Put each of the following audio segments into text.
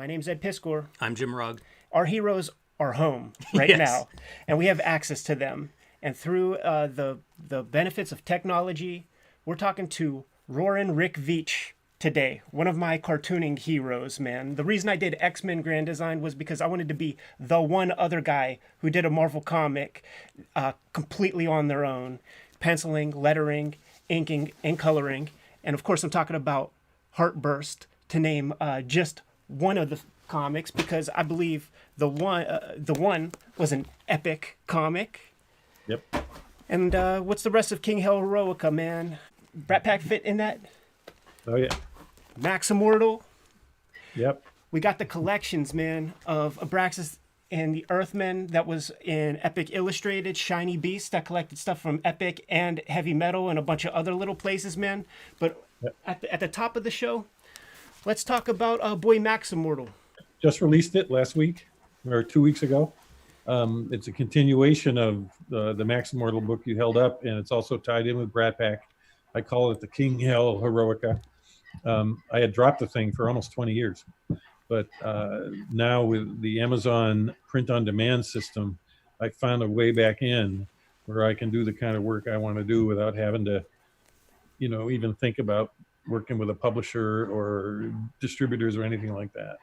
My name's Ed Piskor. I'm Jim Rugg. Our heroes are home right Yes. now, and we have access to them. And through the benefits of technology, we're talking to Roarin' Rick Veitch today, one of my cartooning heroes, man. The reason I did X-Men Grand Design was because I wanted to be the one other guy who did a Marvel comic completely on their own, penciling, lettering, inking, and coloring. And of course, I'm talking about Heartburst, to name just one of the comics, because I believe the one was an epic comic. Yep. And what's the rest of King Hell Heroica, man? Brat Pack fit in that? Oh yeah. Max Immortal. Yep. We got the collections, man, of Abraxas and the Earthmen that was in Epic Illustrated, Shiny Beast that collected stuff from Epic and Heavy Metal and a bunch of other little places, man. But Yep. at the top of the show, let's talk about Boy Max Immortal. Just released it last week or 2 weeks ago. It's a continuation of the Max Immortal book you held up, and it's also tied in with Brat Pack. I call it the King Hell Heroica. I had dropped the thing for almost 20 years, but now with the Amazon print-on-demand system, I found a way back in where I can do the kind of work I want to do without having to, even think about working with a publisher or distributors or anything like that.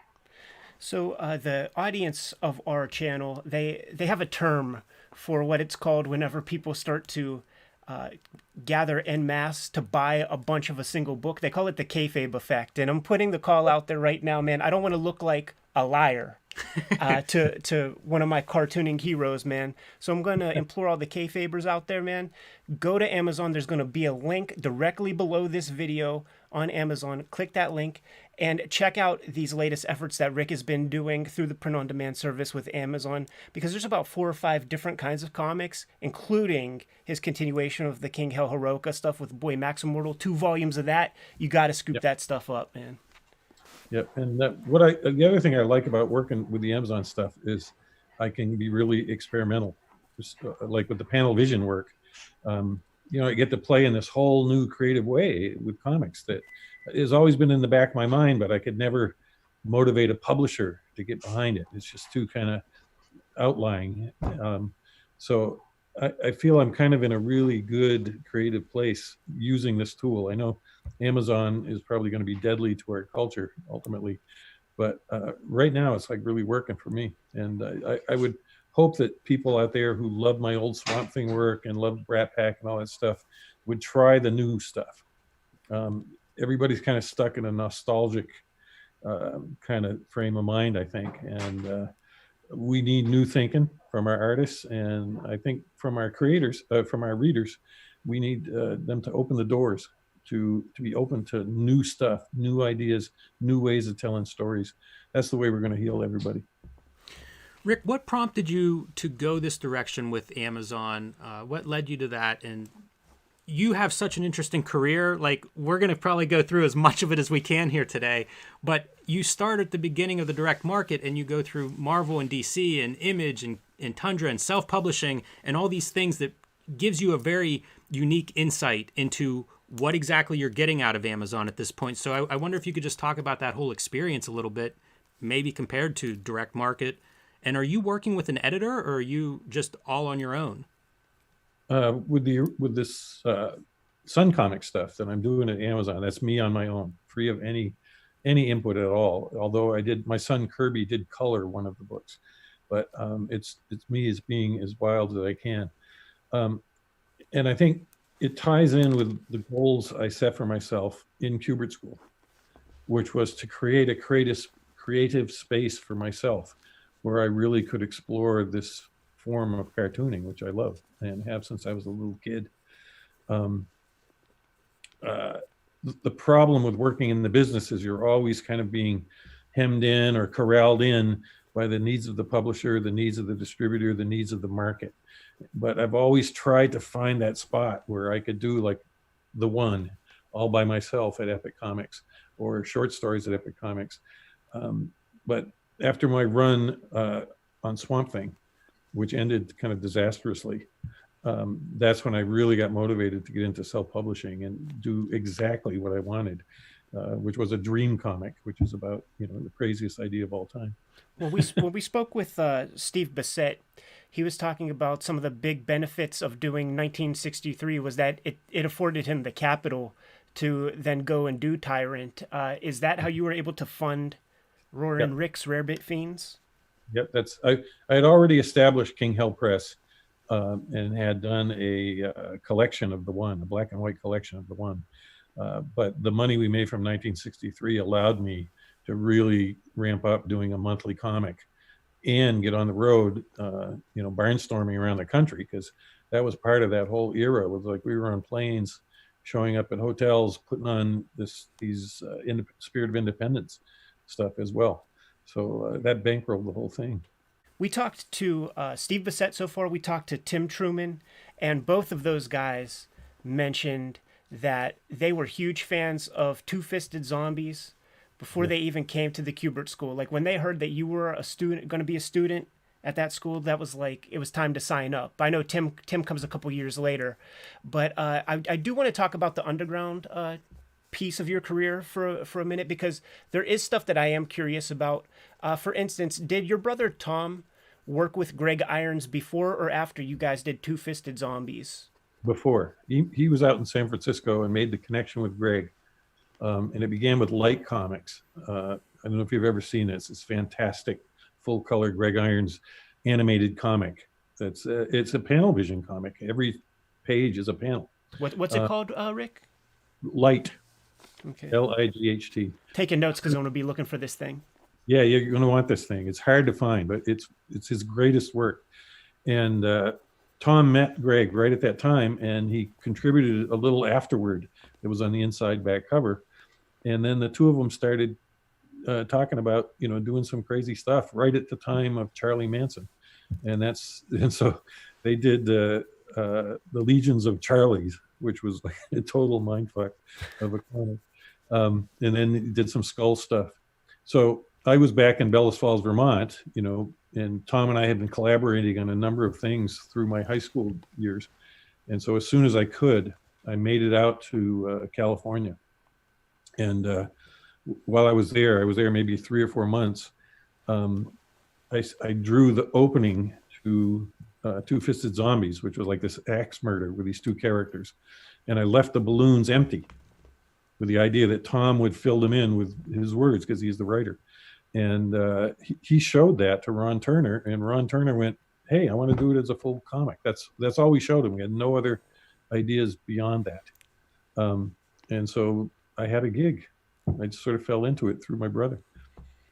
So the audience of our channel, they have a term for what it's called whenever people start to gather en masse to buy a bunch of a single book. They call it the Kayfabe effect. And I'm putting the call out there right now, man. I don't want to look like a liar to one of my cartooning heroes, man. So I'm going to implore all the Kayfabers out there, man. Go to Amazon. There's going to be a link directly below this video on Amazon. Click that link and check out these latest efforts that Rick has been doing through the print-on-demand service with Amazon, because there's about 4 or 5 different kinds of comics, including his continuation of the King Hell Heroica stuff with Boy Max Immortal. 2 volumes of that. You got to scoop Yep. that stuff up, man. Yep. And the other thing I like about working with the Amazon stuff is I can be really experimental, just like with the panel vision work. I get to play in this whole new creative way with comics that has always been in the back of my mind, but I could never motivate a publisher to get behind it. It's just too kind of outlying. So I feel I'm kind of in a really good creative place using this tool. I know Amazon is probably going to be deadly to our culture ultimately, but right now it's like really working for me. And I would hope that people out there who love my old Swamp Thing work and love Brat Pack and all that stuff would try the new stuff. Everybody's kind of stuck in a nostalgic kind of frame of mind, I think. And we need new thinking from our artists. And I think from our creators, from our readers, we need them to open the doors to be open to new stuff, new ideas, new ways of telling stories. That's the way we're going to heal everybody. Rick, what prompted you to go this direction with Amazon? What led you to that? And you have such an interesting career. Like, we're going to probably go through as much of it as we can here today. But you start at the beginning of the direct market and you go through Marvel and DC and Image and Tundra and self-publishing and all these things that gives you a very unique insight into what exactly you're getting out of Amazon at this point. So I wonder if you could just talk about that whole experience a little bit, maybe compared to direct market. And are you working with an editor, or are you just all on your own? With this Sun Comic stuff that I'm doing at Amazon, that's me on my own, free of any input at all. Although my son Kirby did color one of the books, but it's me as being as wild as I can. And I think it ties in with the goals I set for myself in Kubert School, which was to create a creative space for myself where I really could explore this form of cartooning, which I love and have since I was a little kid. The problem with working in the business is you're always kind of being hemmed in or corralled in by the needs of the publisher, the needs of the distributor, the needs of the market. But I've always tried to find that spot where I could do like the one all by myself at Epic Comics or short stories at Epic Comics. But after my run on Swamp Thing, which ended kind of disastrously, that's when I really got motivated to get into self-publishing and do exactly what I wanted. which was a dream comic, which is about, the craziest idea of all time. Well, when we spoke with Steve Bissett, he was talking about some of the big benefits of doing 1963 was that it afforded him the capital to then go and do Tyrant. Is that how you were able to fund Roar and Rick's Rarebit Fiends? Yep, I had already established King Hell Press, and had done a collection of the one, a black and white collection of the one. But the money we made from 1963 allowed me to really ramp up doing a monthly comic and get on the road, barnstorming around the country, because that was part of that whole era. It was like we were on planes, showing up at hotels, putting on these Spirit of Independence stuff as well. So that bankrolled the whole thing. We talked to Steve Bissett so far. We talked to Tim Truman, and both of those guys mentioned that they were huge fans of Two-Fisted Zombies before they even came to the Kubert School. Like when they heard that you were going to be a student at that school, that was like it was time to sign up. I know Tim comes a couple years later, but I do want to talk about the underground piece of your career for a minute, because there is stuff that I am curious about. For instance, did your brother Tom work with Greg Irons before or after you guys did Two-Fisted Zombies? Before. He was out in San Francisco and made the connection with Greg. And it began with Light Comics. I don't know if you've ever seen this. It's fantastic, full color Greg Irons animated comic. It's a panel vision comic. Every page is a panel. What's it called, Rick? Light. Okay. Light. Taking notes because I'm going to be looking for this thing. Yeah, you're going to want this thing. It's hard to find, but it's his greatest work. And Tom met Greg right at that time, and he contributed a little afterward. It was on the inside back cover. And then the two of them started talking about, doing some crazy stuff right at the time of Charlie Manson. And so they did the Legions of Charlies, which was like a total mindfuck of a comic. And then he did some Skull stuff. So I was back in Bellows Falls, Vermont, and Tom and I had been collaborating on a number of things through my high school years. And so as soon as I could, I made it out to California. And while I was there maybe 3 or 4 months. I drew the opening to Two-Fisted Zombies, which was like this axe murder with these two characters. And I left the balloons empty with the idea that Tom would fill them in with his words because he's the writer. And he showed that to Ron Turner, and Ron Turner went, "Hey, I want to do it as a full comic." That's all we showed him. We had no other ideas beyond that. And so I had a gig. I just sort of fell into it through my brother.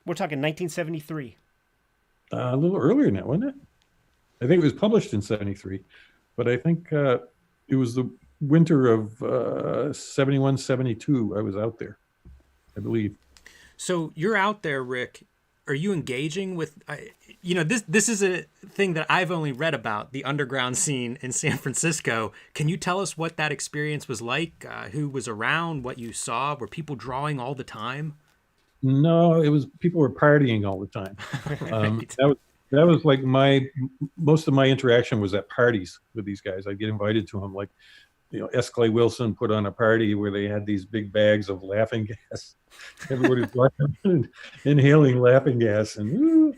We're talking 1973. A little earlier than that, wasn't it? I think it was published in 73, but I think it was the winter of 71, 72. I was out there, I believe. So you're out there, Rick. Are you engaging with, this is a thing that I've only read about, the underground scene in San Francisco. Can you tell us what that experience was like? Who was around, what you saw? Were people drawing all the time? No, it was people were partying all the time. Right. That was like most of my interaction was at parties with these guys. I'd get invited to them, like, S. Clay Wilson put on a party where they had these big bags of laughing gas. Everybody's walking and inhaling laughing gas, and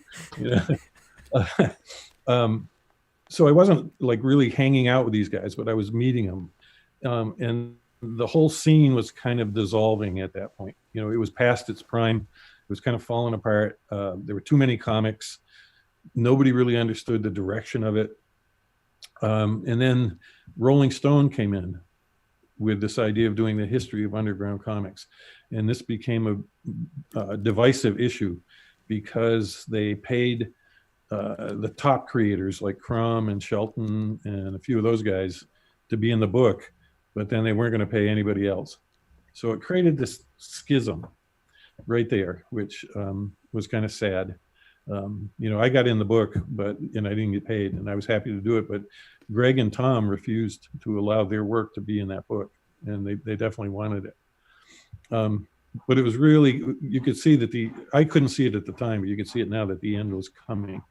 so I wasn't like really hanging out with these guys, but I was meeting them, and the whole scene was kind of dissolving at that point. It was past its prime. It was kind of falling apart. There were too many comics. Nobody really understood the direction of it. And then Rolling Stone came in with this idea of doing the history of underground comics. And this became a divisive issue because they paid the top creators like Crum and Shelton and a few of those guys to be in the book, but then they weren't going to pay anybody else. So it created this schism right there, which was kind of sad. I got in the book, but I didn't get paid, and I was happy to do it. But Greg and Tom refused to allow their work to be in that book, and they definitely wanted it. But it was really, you could see that I couldn't see it at the time, but you can see it now that the end was coming.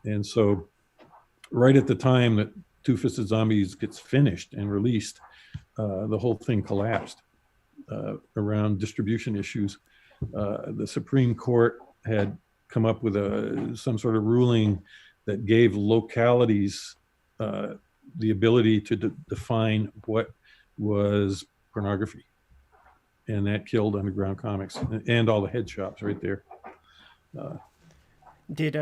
And so right at the time that Two-Fisted Zombies gets finished and released, the whole thing collapsed. around distribution issues. The Supreme Court had come up with some sort of ruling that gave localities the ability to define what was pornography, and that killed underground comics and all the head shops right there. Did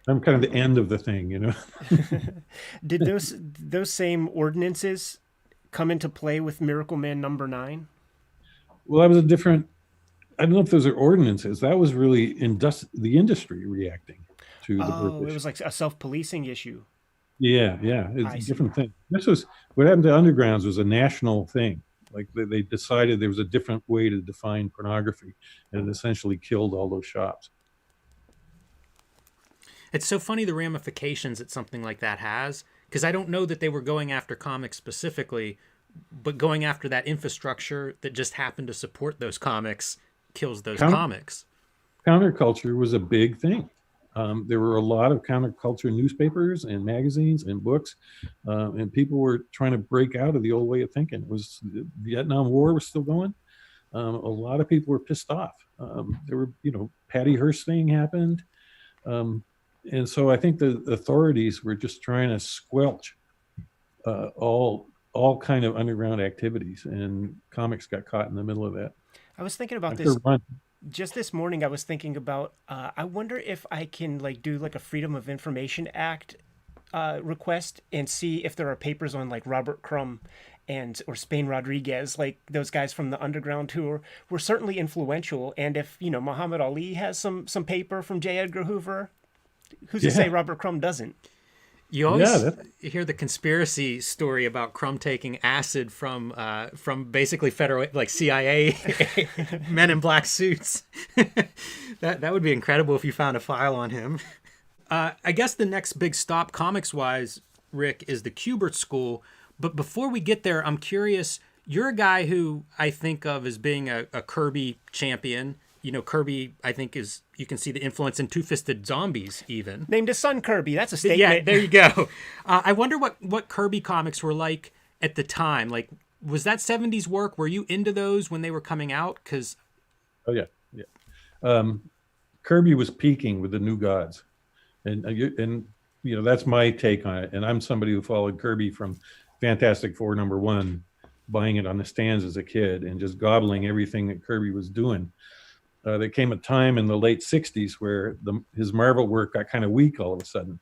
So I'm kind of the end of the thing, you know. did those same ordinances come into play with Miracle Man #9? Well, that was a different. I don't know if those are ordinances. That was really the industry reacting to the birth Oh, it issue. was like a self-policing issue. Yeah, yeah, it's I a see. different thing. This was what happened to undergrounds was a national thing. Like they decided there was a different way to define pornography, and it essentially killed all those shops. It's so funny the ramifications that something like that has, because I don't know that they were going after comics specifically, but going after that infrastructure that just happened to support those comics kills those comics. Counterculture was a big thing. There were a lot of counterculture newspapers and magazines and books, and people were trying to break out of the old way of thinking. It was the Vietnam War was still going. A lot of people were pissed off. There were, Patty Hearst thing happened. And so I think the authorities were just trying to squelch all kind of underground activities, and comics got caught in the middle of that. I was thinking about After this run, just this morning. I was thinking about I wonder if I can like do like a Freedom of Information Act request and see if there are papers on like Robert Crumb and or Spain Rodriguez, like those guys from the underground who were certainly influential. And if Muhammad Ali has some paper from J. Edgar Hoover, who's to say Robert Crumb doesn't? You always hear the conspiracy story about Crumb taking acid from basically federal, like CIA men in black suits. That would be incredible if you found a file on him. I guess the next big stop comics-wise, Rick, is the Kubert School. But before we get there, I'm curious, you're a guy who I think of as being a Kirby champion. Kirby, I think, you can see the influence in Two-Fisted Zombies, even. Named his son Kirby. That's a statement. Yeah, there you go. I wonder what Kirby comics were like at the time. Like, was that 70s work? Were you into those when they were coming out? Oh, yeah. Kirby was peaking with the New Gods. And that's my take on it. And I'm somebody who followed Kirby from Fantastic Four #1, buying it on the stands as a kid and just gobbling everything that Kirby was doing. There came a time in the late 60s where his Marvel work got kind of weak all of a sudden.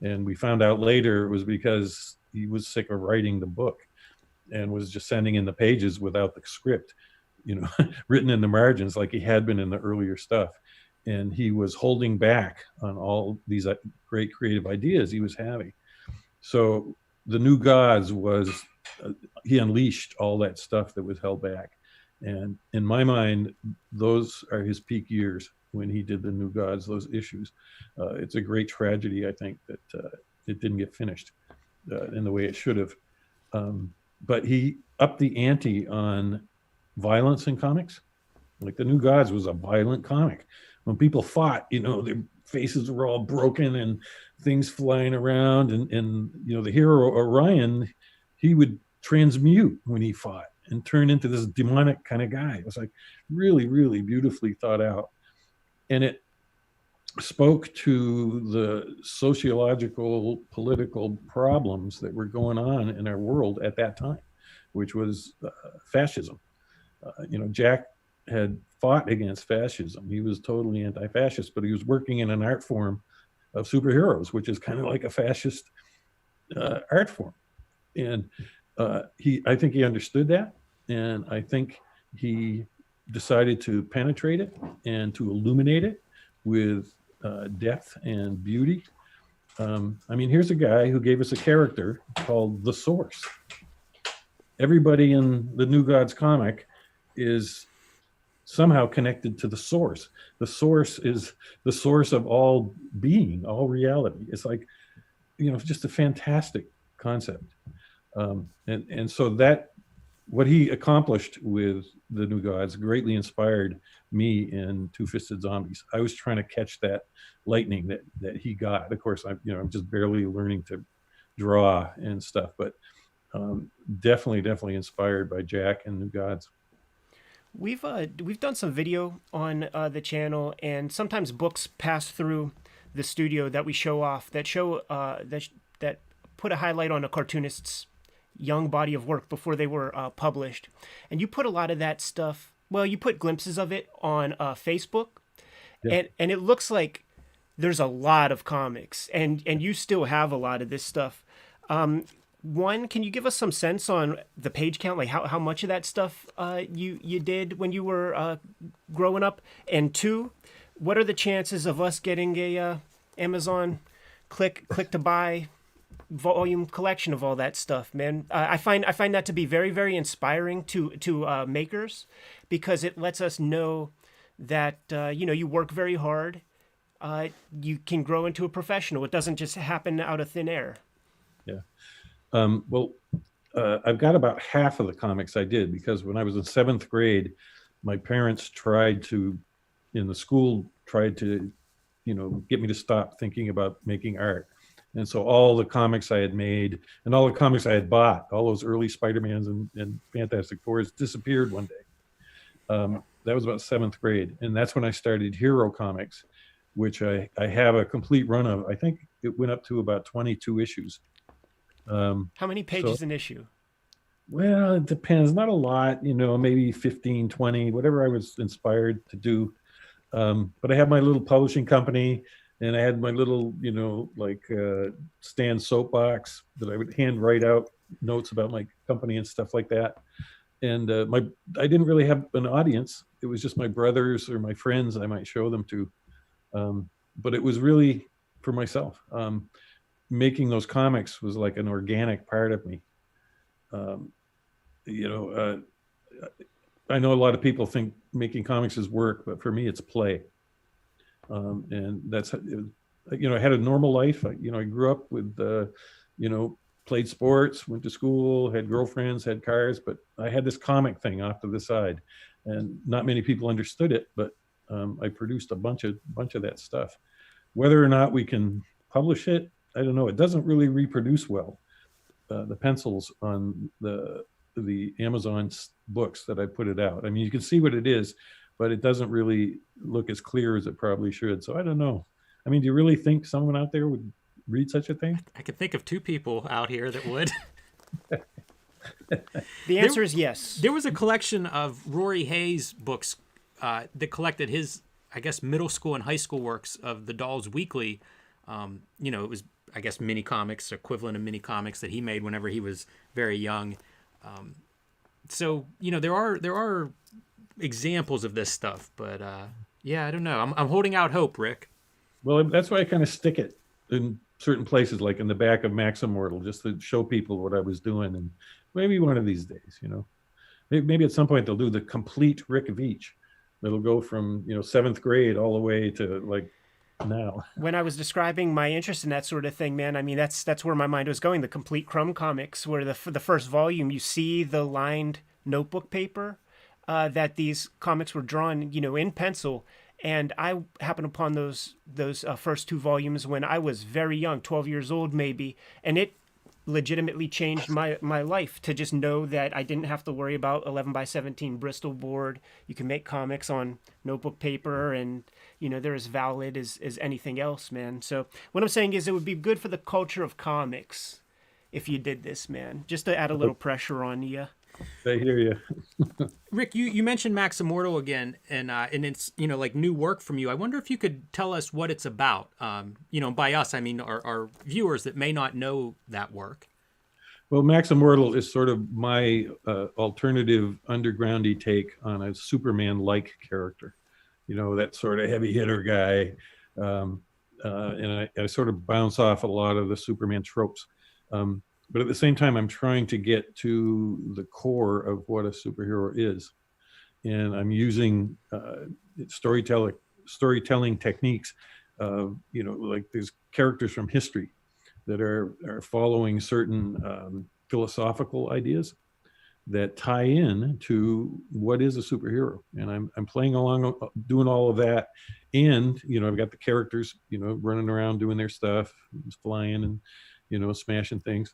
And we found out later it was because he was sick of writing the book and was just sending in the pages without the script, written in the margins like he had been in the earlier stuff. And he was holding back on all these great creative ideas he was having. So the New Gods he unleashed all that stuff that was held back. And in my mind, those are his peak years when he did the New Gods, those issues. It's a great tragedy, I think, that it didn't get finished in the way it should have. But he upped the ante on violence in comics. Like the New Gods was a violent comic. When people fought, their faces were all broken and things flying around. And the hero Orion, he would transmute when he fought and turn into this demonic kind of guy. It was like really, really beautifully thought out. And it spoke to the sociological, political problems that were going on in our world at that time, which was fascism. Jack had fought against fascism. He was totally anti-fascist, but he was working in an art form of superheroes, which is kind of like a fascist art form. And I think he understood that, and I think he decided to penetrate it and to illuminate it with depth and beauty. Here's a guy who gave us a character called the Source. Everybody in the New Gods comic is somehow connected to the Source. The Source is the source of all being, all reality. It's like, it's just a fantastic concept. And so that what he accomplished with the New Gods greatly inspired me in Two-Fisted Zombies. I was trying to catch that lightning that he got. Of course, I'm just barely learning to draw and stuff, but definitely inspired by Jack and New Gods. We've done some video on the channel, and sometimes books pass through the studio that we show off that show that put a highlight on a cartoonist's young body of work before they were published. And you put a lot of that stuff. Well, you put glimpses of it on Facebook, Yeah. and it looks like there's a lot of comics, and you still have a lot of this stuff. One, can you give us some sense on the page count, like how much of that stuff you did when you were growing up? And two, what are the chances of us getting a Amazon click to buy volume collection of all that stuff, man? I find that to be very, very inspiring to makers, because it lets us know that you work very hard. You can grow into a professional. It doesn't just happen out of thin air. Yeah. Well, I've got about half of the comics I did, because when I was in 7th grade, my parents in the school tried to, get me to stop thinking about making art. And so all the comics I had made and all the comics I had bought, all those early Spider-Mans and Fantastic Fours, disappeared one day. That was about 7th grade. And that's when I started Hero Comics, which I have a complete run of. I think it went up to about 22 issues. How many pages an issue? Well, it depends. Not a lot, maybe 15, 20, whatever I was inspired to do. But I had my little publishing company, and I had my little, stand soapbox that I would hand write out notes about my company and stuff like that. And I didn't really have an audience. It was just my brothers or my friends I might show them to. But it was really for myself. Making those comics was like an organic part of me. I know a lot of people think making comics is work, but for me, it's play. And that's, I had a normal life. I grew up with, played sports, went to school, had girlfriends, had cars, but I had this comic thing off to the side, and not many people understood it, but I produced a bunch of that stuff. Whether or not we can publish it, I don't know. It doesn't really reproduce well. The pencils on the Amazon books that I put it out. I mean, you can see what it is, but it doesn't really look as clear as it probably should. So I don't know. I mean, do you really think someone out there would read such a thing? I could think of 2 people out here that would. The answer is yes. There was a collection of Rory Hayes books that collected his, I guess, middle school and high school works of the Dolls Weekly. It was, I guess, mini comics, equivalent of mini comics that he made whenever he was very young. So there are examples of this stuff, but yeah, I don't know. I'm holding out hope, Rick. Well, that's why I kind of stick it in certain places, like in the back of Max Immortal, just to show people what I was doing. And maybe one of these days, maybe at some point they'll do the complete Rick Veitch. It'll go from 7th grade all the way to like now. When I was describing my interest in that sort of thing, man, I mean, that's where my mind was going. The complete Crumb comics, where the first volume, you see the lined notebook paper that these comics were drawn, in pencil. And I happened upon those first 2 volumes when I was very young, 12 years old maybe, and it legitimately changed my life to just know that I didn't have to worry about 11x17 Bristol board. You can make comics on notebook paper, and they're as valid as anything else, man. So what I'm saying is it would be good for the culture of comics if you did this, man, just to add a little pressure on you. I hear you. Rick, you mentioned Max Immortal again, and it's like new work from you. I wonder if you could tell us what it's about. By us, I mean our viewers that may not know that work. Well, Max Immortal is sort of my alternative undergroundy take on a Superman-like character. That sort of heavy hitter guy, and I sort of bounce off a lot of the Superman tropes. But at the same time, I'm trying to get to the core of what a superhero is. And I'm using storytelling techniques, like there's characters from history that are following certain philosophical ideas that tie in to what is a superhero. And I'm playing along, doing all of that. And, I've got the characters, running around doing their stuff, flying and, smashing things.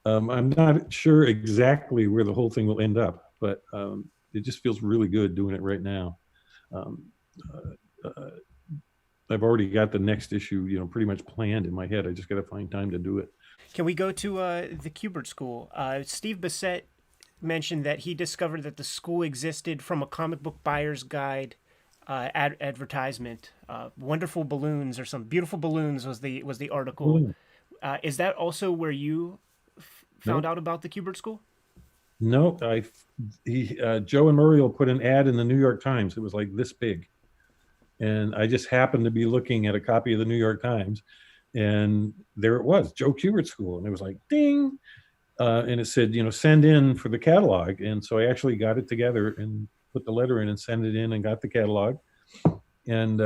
I'm not sure exactly where the whole thing will end up, but it just feels really good doing it right now. Um, I've already got the next issue, pretty much planned in my head. I just got to find time to do it. Can we go to the Kubert School? Steve Bissett mentioned that he discovered that the school existed from a comic book buyer's guide advertisement. Wonderful balloons or some beautiful balloons was the article. Is that also where you found Nope. out about the Kubert School? No, Joe and Muriel put an ad in the New York Times. It was like this big. And I just happened to be looking at a copy of the New York Times, and there it was, Joe Kubert School. And it was like, ding. And it said, send in for the catalog. And so I actually got it together and put the letter in and sent it in and got the catalog. And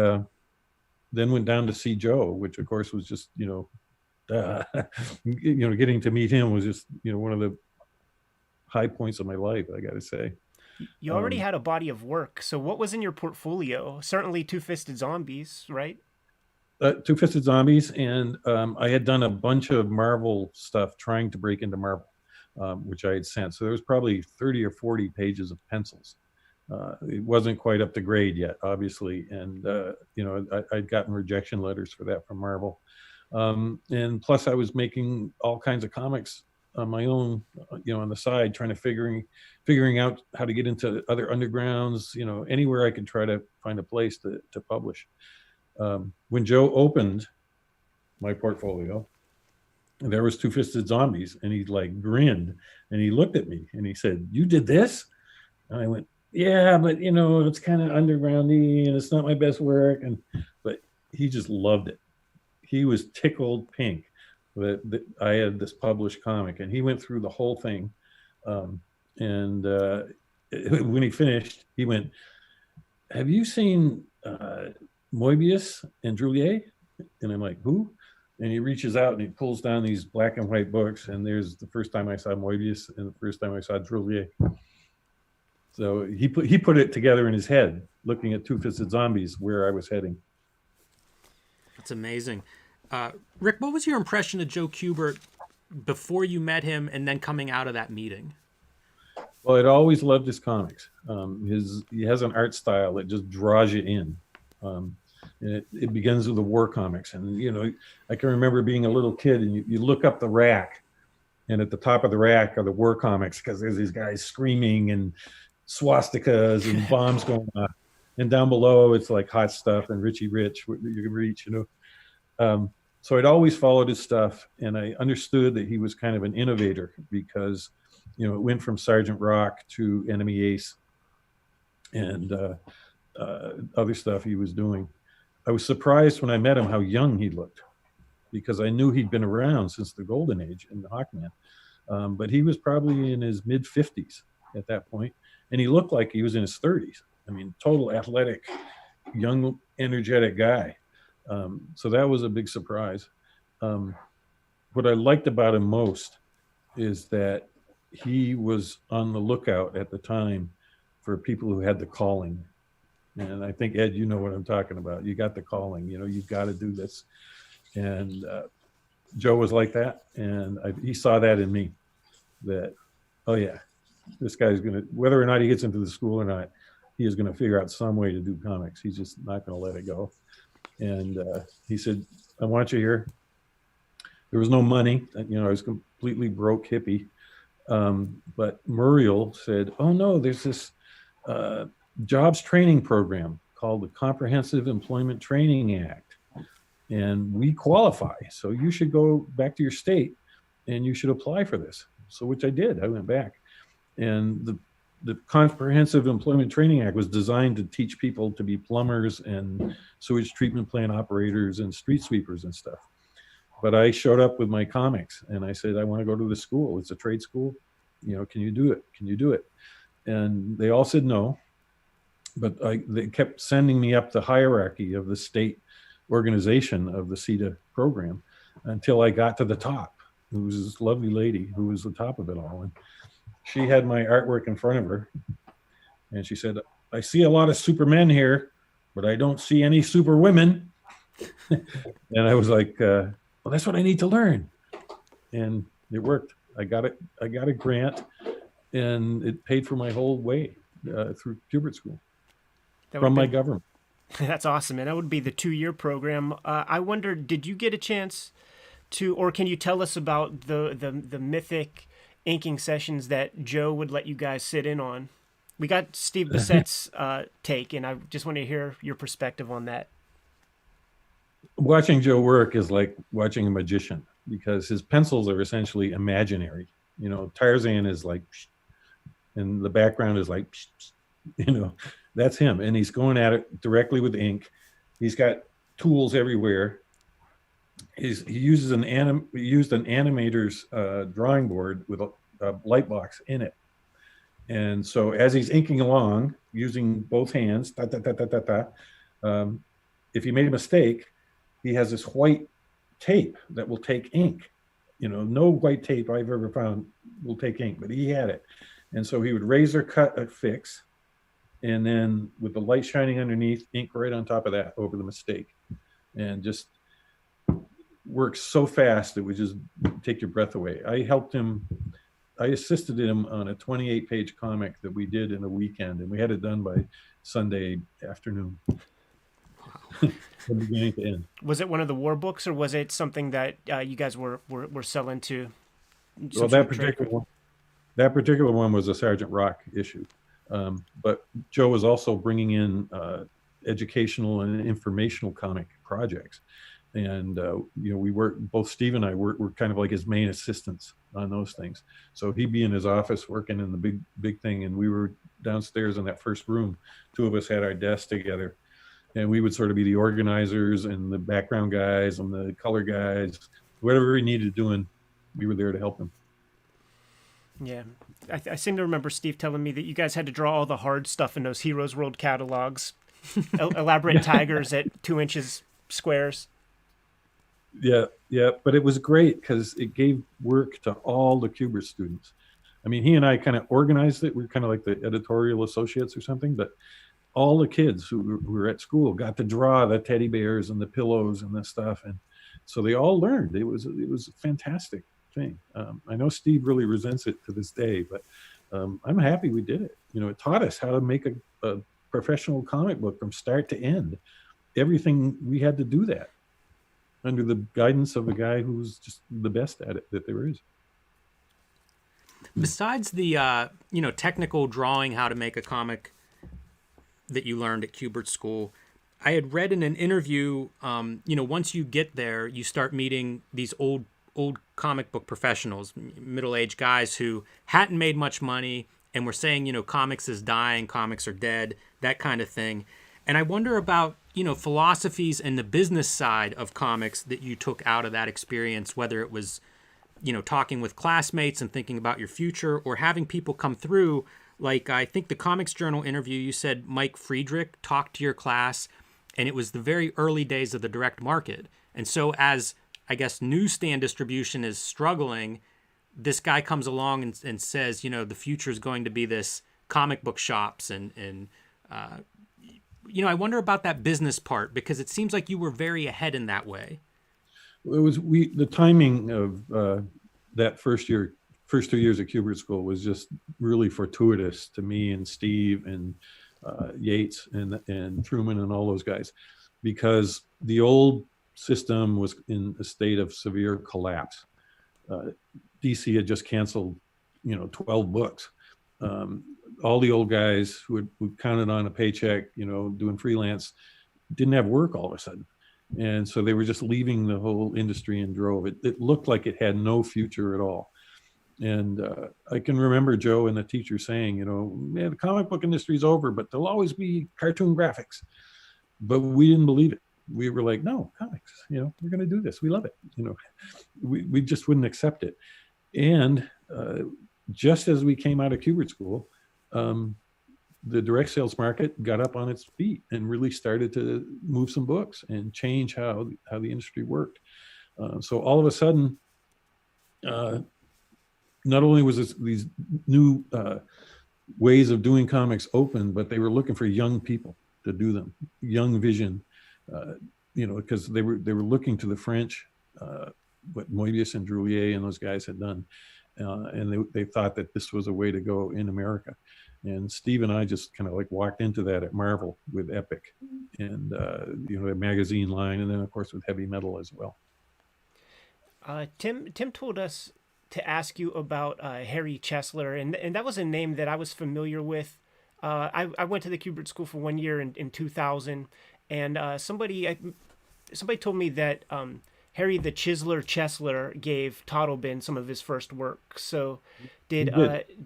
then went down to see Joe, which of course was just, getting to meet him was just, one of the high points of my life, I got to say. You already had a body of work. So what was in your portfolio? Certainly Two-Fisted Zombies, right? Two-Fisted Zombies, and I had done a bunch of Marvel stuff trying to break into Marvel, which I had sent. So there was probably 30 or 40 pages of pencils. It wasn't quite up to grade yet, obviously, and I'd gotten rejection letters for that from Marvel. And plus I was making all kinds of comics on my own, on the side, trying to figuring out how to get into other undergrounds, anywhere I could try to find a place to publish. When Joe opened my portfolio, there was Two-Fisted Zombies, and he like grinned, and he looked at me and he said, "You did this?" And I went, "Yeah, but it's kind of undergroundy and it's not my best work." But he just loved it. He was tickled pink that I had this published comic, and he went through the whole thing. And when he finished, he went, "Have you seen Moebius and Drulier?" And I'm like, "Who?" And he reaches out and he pulls down these black and white books, and there's the first time I saw Moebius and the first time I saw Drulier. So he put it together in his head, looking at Two-Fisted Zombies, where I was heading. That's amazing. Rick, what was your impression of Joe Kubert before you met him and then coming out of that meeting? Well, I'd always loved his comics. He has an art style that just draws you in. And it begins with the war comics. And, I can remember being a little kid and you look up the rack, and at the top of the rack are the war comics, because there's these guys screaming and swastikas and bombs going off. And down below, it's like Hot Stuff and Richie Rich, what you can reach, So I'd always followed his stuff, and I understood that he was kind of an innovator because, it went from Sergeant Rock to Enemy Ace and other stuff he was doing. I was surprised when I met him how young he looked, because I knew he'd been around since the Golden Age in the Hawkman. But he was probably in his mid-50s at that point, and he looked like he was in his 30s. I mean, total athletic, young, energetic guy. So that was a big surprise. What I liked about him most is that he was on the lookout at the time for people who had the calling. And I think, Ed, you know what I'm talking about. You got the calling, you've got to do this. And Joe was like that. And he saw that in me, that, oh yeah, this guy's going to, whether or not he gets into the school or not, he is going to figure out some way to do comics. He's just not going to let it go. And he said, "I want you here." There was no money. I was completely broke hippie. But Muriel said, "Oh no, there's this jobs training program called the Comprehensive Employment Training Act. And we qualify. So you should go back to your state and you should apply for this." So which I did. I went back. And the Comprehensive Employment Training Act was designed to teach people to be plumbers and sewage treatment plant operators and street sweepers and stuff. But I showed up with my comics and I said, "I want to go to the school. It's a trade school. Can you do it? Can you do it?" And they all said no. But they kept sending me up the hierarchy of the state organization of the CETA program until I got to the top. It was this lovely lady who was the top of it all. And she had my artwork in front of her, and she said, "I see a lot of supermen here, but I don't see any super women." And I was like, "Well, that's what I need to learn." And it worked. I got it. I got a grant, and it paid for my whole way through Kubert School That would from have my been government. that's awesome, and that would be the 2-year program. I wonder, did you get a chance to, or can you tell us about the mythic inking sessions that Joe would let you guys sit in on? We got Steve Bissett's take, and I just want to hear your perspective on that. Watching Joe work is like watching a magician because his pencils are essentially imaginary. You know, Tarzan is like, and the background is like, you know, that's him. And he's going at it directly with ink. He's got tools everywhere. He used an animator's drawing board with a light box in it. And so as he's inking along, using both hands, if he made a mistake, he has this white tape that will take ink. You know, no white tape I've ever found will take ink, but he had it. And so he would razor cut a fix, and then with the light shining underneath, ink right on top of that over the mistake. And just works so fast it would just take your breath away. I assisted him on a 28-page comic that we did in a weekend, and we had it done by Sunday afternoon. From beginning to end. Was it one of the war books, or was it something that you guys were selling to? Well, that particular one was a Sergeant Rock issue, but Joe was also bringing in educational and informational comic projects, and you know, both Steve and I were kind of like his main assistants on those things. So he'd be in his office working in the big thing, and we were downstairs in that first room. Two of us had our desks together. And we would sort of be the organizers and the background guys and the color guys, whatever he needed doing, we were there to help him. Yeah, I seem to remember Steve telling me that you guys had to draw all the hard stuff in those Heroes World catalogs, elaborate tigers at 2 inches squares. Yeah, but it was great because it gave work to all the Kubert students. I mean, he and I kind of organized it. We were kind of like the editorial associates or something, but all the kids who were at school got to draw the teddy bears and the pillows and the stuff, and so they all learned. It was a fantastic thing. I know Steve really resents it to this day, but I'm happy we did it. You know, it taught us how to make a professional comic book from start to end. Everything, we had to do that under the guidance of a guy who's just the best at it that there is. Besides the technical drawing, how to make a comic that you learned at Kubert School, I had read in an interview, once you get there, you start meeting these old comic book professionals, middle-aged guys who hadn't made much money and were saying, comics is dying, comics are dead, that kind of thing. And I wonder about, philosophies and the business side of comics that you took out of that experience, whether it was, talking with classmates and thinking about your future, or having people come through. Like, I think the Comics Journal interview, you said Mike Friedrich talked to your class, and it was the very early days of the direct market. And so as, I guess, newsstand distribution is struggling, this guy comes along and says, the future is going to be this comic book shops. And I wonder about that business part, because it seems like you were very ahead in that way. It was the timing of that first 2 years at Kubert School was just really fortuitous to me and Steve and Yates and Truman and all those guys, because the old system was in a state of severe collapse. DC had just canceled, 12 books. All the old guys who counted on a paycheck, doing freelance, didn't have work all of a sudden. And so they were just leaving the whole industry in drove. It looked like it had no future at all. And I can remember Joe and the teacher saying, the comic book industry is over, but there'll always be cartoon graphics. But we didn't believe it. We were like, no, comics, we're going to do this. We love it. We just wouldn't accept it. And just as we came out of Kubert School, the direct sales market got up on its feet and really started to move some books and change how the industry worked. So all of a sudden, not only was these new ways of doing comics open, but they were looking for young people to do them, young vision, because they were looking to the French, what Moebius and Droulier and those guys had done, and they thought that this was a way to go in America. And Steve and I just kind of like walked into that at Marvel with Epic, and the magazine line, and then of course with heavy metal as well. Tim told us to ask you about Harry Chesler, and that was a name that I was familiar with. I went to the Kubert School for 1 year in 2000, and somebody told me that Harry the Chiseler Chesler gave Toddlebin some of his first work. So did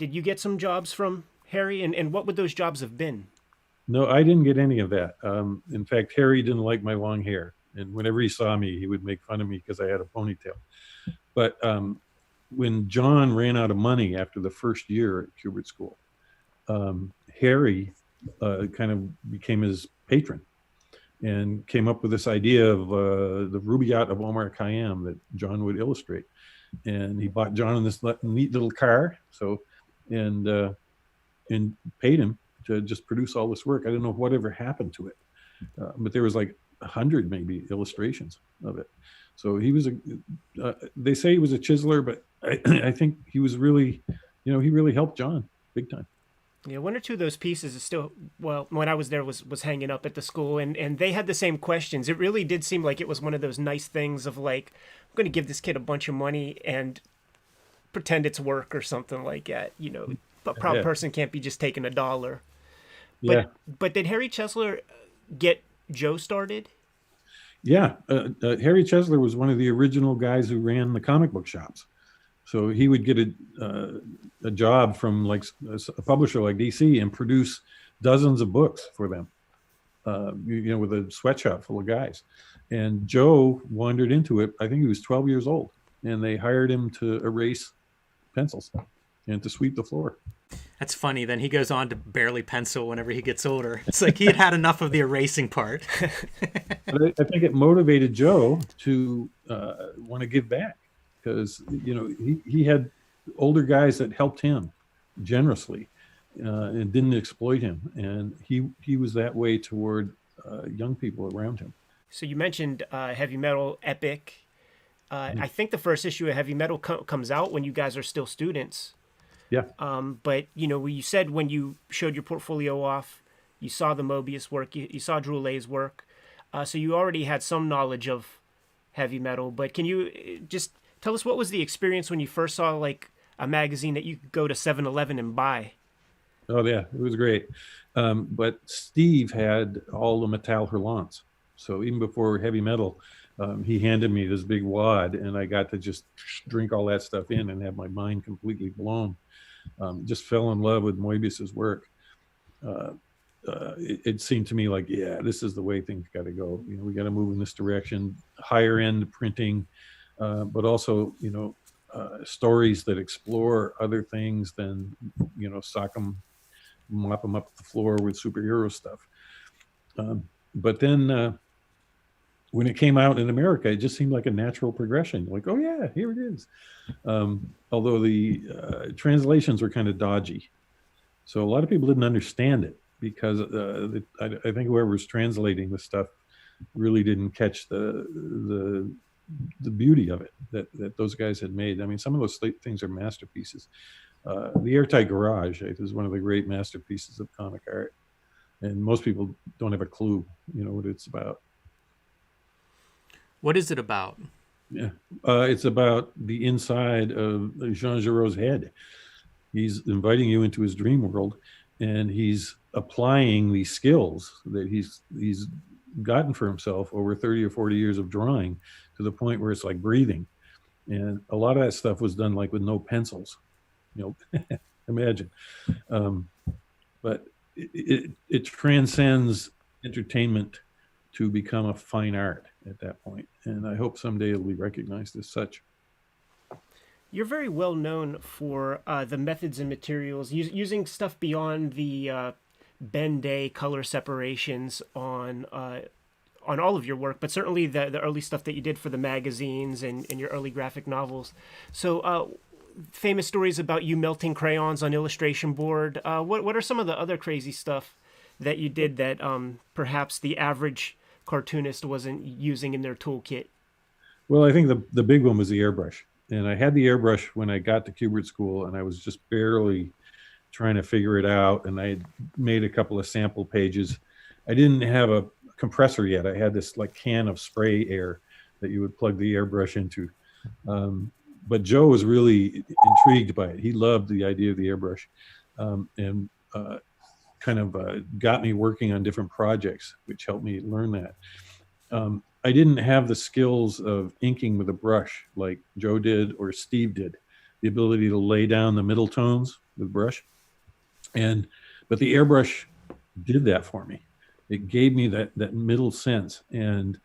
you get some jobs from Harry, and what would those jobs have been? No, I didn't get any of that. In fact, Harry didn't like my long hair, and whenever he saw me, he would make fun of me because I had a ponytail. But when John ran out of money after the first year at Kubert School, Harry kind of became his patron and came up with this idea of the Rubaiyat of Omar Khayyam that John would illustrate. And he bought John in this neat little car, and paid him to just produce all this work. I don't know whatever happened to it, but there was like 100 maybe illustrations of it. So he was they say he was a chiseler, but I think he was really, he really helped John big time. Yeah, one or two of those pieces is still, well, when I was there was hanging up at the school, and they had the same questions. It really did seem like it was one of those nice things of like, I'm going to give this kid a bunch of money and pretend it's work or something like that. A proud person can't be just taking $1. But did Harry Chesler get Joe started? Yeah, Harry Chesler was one of the original guys who ran the comic book shops. So he would get a job from like a publisher like DC and produce dozens of books for them, with a sweatshop full of guys. And Joe wandered into it. I think he was 12 years old, and they hired him to erase pencils and to sweep the floor. That's funny. Then he goes on to barely pencil whenever he gets older. It's like he had enough of the erasing part. But I think it motivated Joe to want to give back, because he had older guys that helped him generously and didn't exploit him, and he was that way toward young people around him. So you mentioned Heavy Metal Epic. I think the first issue of Heavy Metal comes out when you guys are still students. Yeah. But you said when you showed your portfolio off, you saw the Mobius work, you saw Droulet's work, so you already had some knowledge of heavy metal. But can you just tell us what was the experience when you first saw like a magazine that you could go to 7-Eleven and buy? Oh yeah, it was great. But Steve had all the Metal Hurlants, so even before heavy metal, he handed me this big wad, and I got to just drink all that stuff in and have my mind completely blown. Just fell in love with Moebius's work. It seemed to me like, yeah, this is the way things got to go. We got to move in this direction, higher end printing, but also, stories that explore other things than, sock them, mop them up the floor with superhero stuff. But then when it came out in America, it just seemed like a natural progression. Like, oh yeah, here it is. Although the translations were kind of dodgy, so a lot of people didn't understand it because I think whoever was translating the stuff really didn't catch the beauty of it that those guys had made. I mean, some of those things are masterpieces. The Airtight Garage is one of the great masterpieces of comic art, and most people don't have a clue, what it's about. What is it about? Yeah, it's about the inside of Jean Giraud's head. He's inviting you into his dream world, and he's applying these skills that he's gotten for himself over 30 or 40 years of drawing to the point where it's like breathing. And a lot of that stuff was done like with no pencils, imagine. But it transcends entertainment to become a fine art at that point. And I hope someday it'll be recognized as such. You're very well known for the methods and materials, using stuff beyond the Ben Day color separations on all of your work, but certainly the early stuff that you did for the magazines and your early graphic novels. So famous stories about you melting crayons on illustration board. What are some of the other crazy stuff that you did that perhaps the average cartoonist wasn't using in their toolkit? Well, I think the big one was the airbrush. and I had the airbrush when I got to Kubert school, and I was just barely trying to figure it out. And I had made a couple of sample pages. I didn't have a compressor yet. I had this like can of spray air that you would plug the airbrush into. But Joe was really intrigued by it. He loved the idea of the airbrush, and kind of got me working on different projects, which helped me learn that. I didn't have the skills of inking with a brush like Joe did or Steve did, the ability to lay down the middle tones with brush. But the airbrush did that for me. It gave me that middle sense. And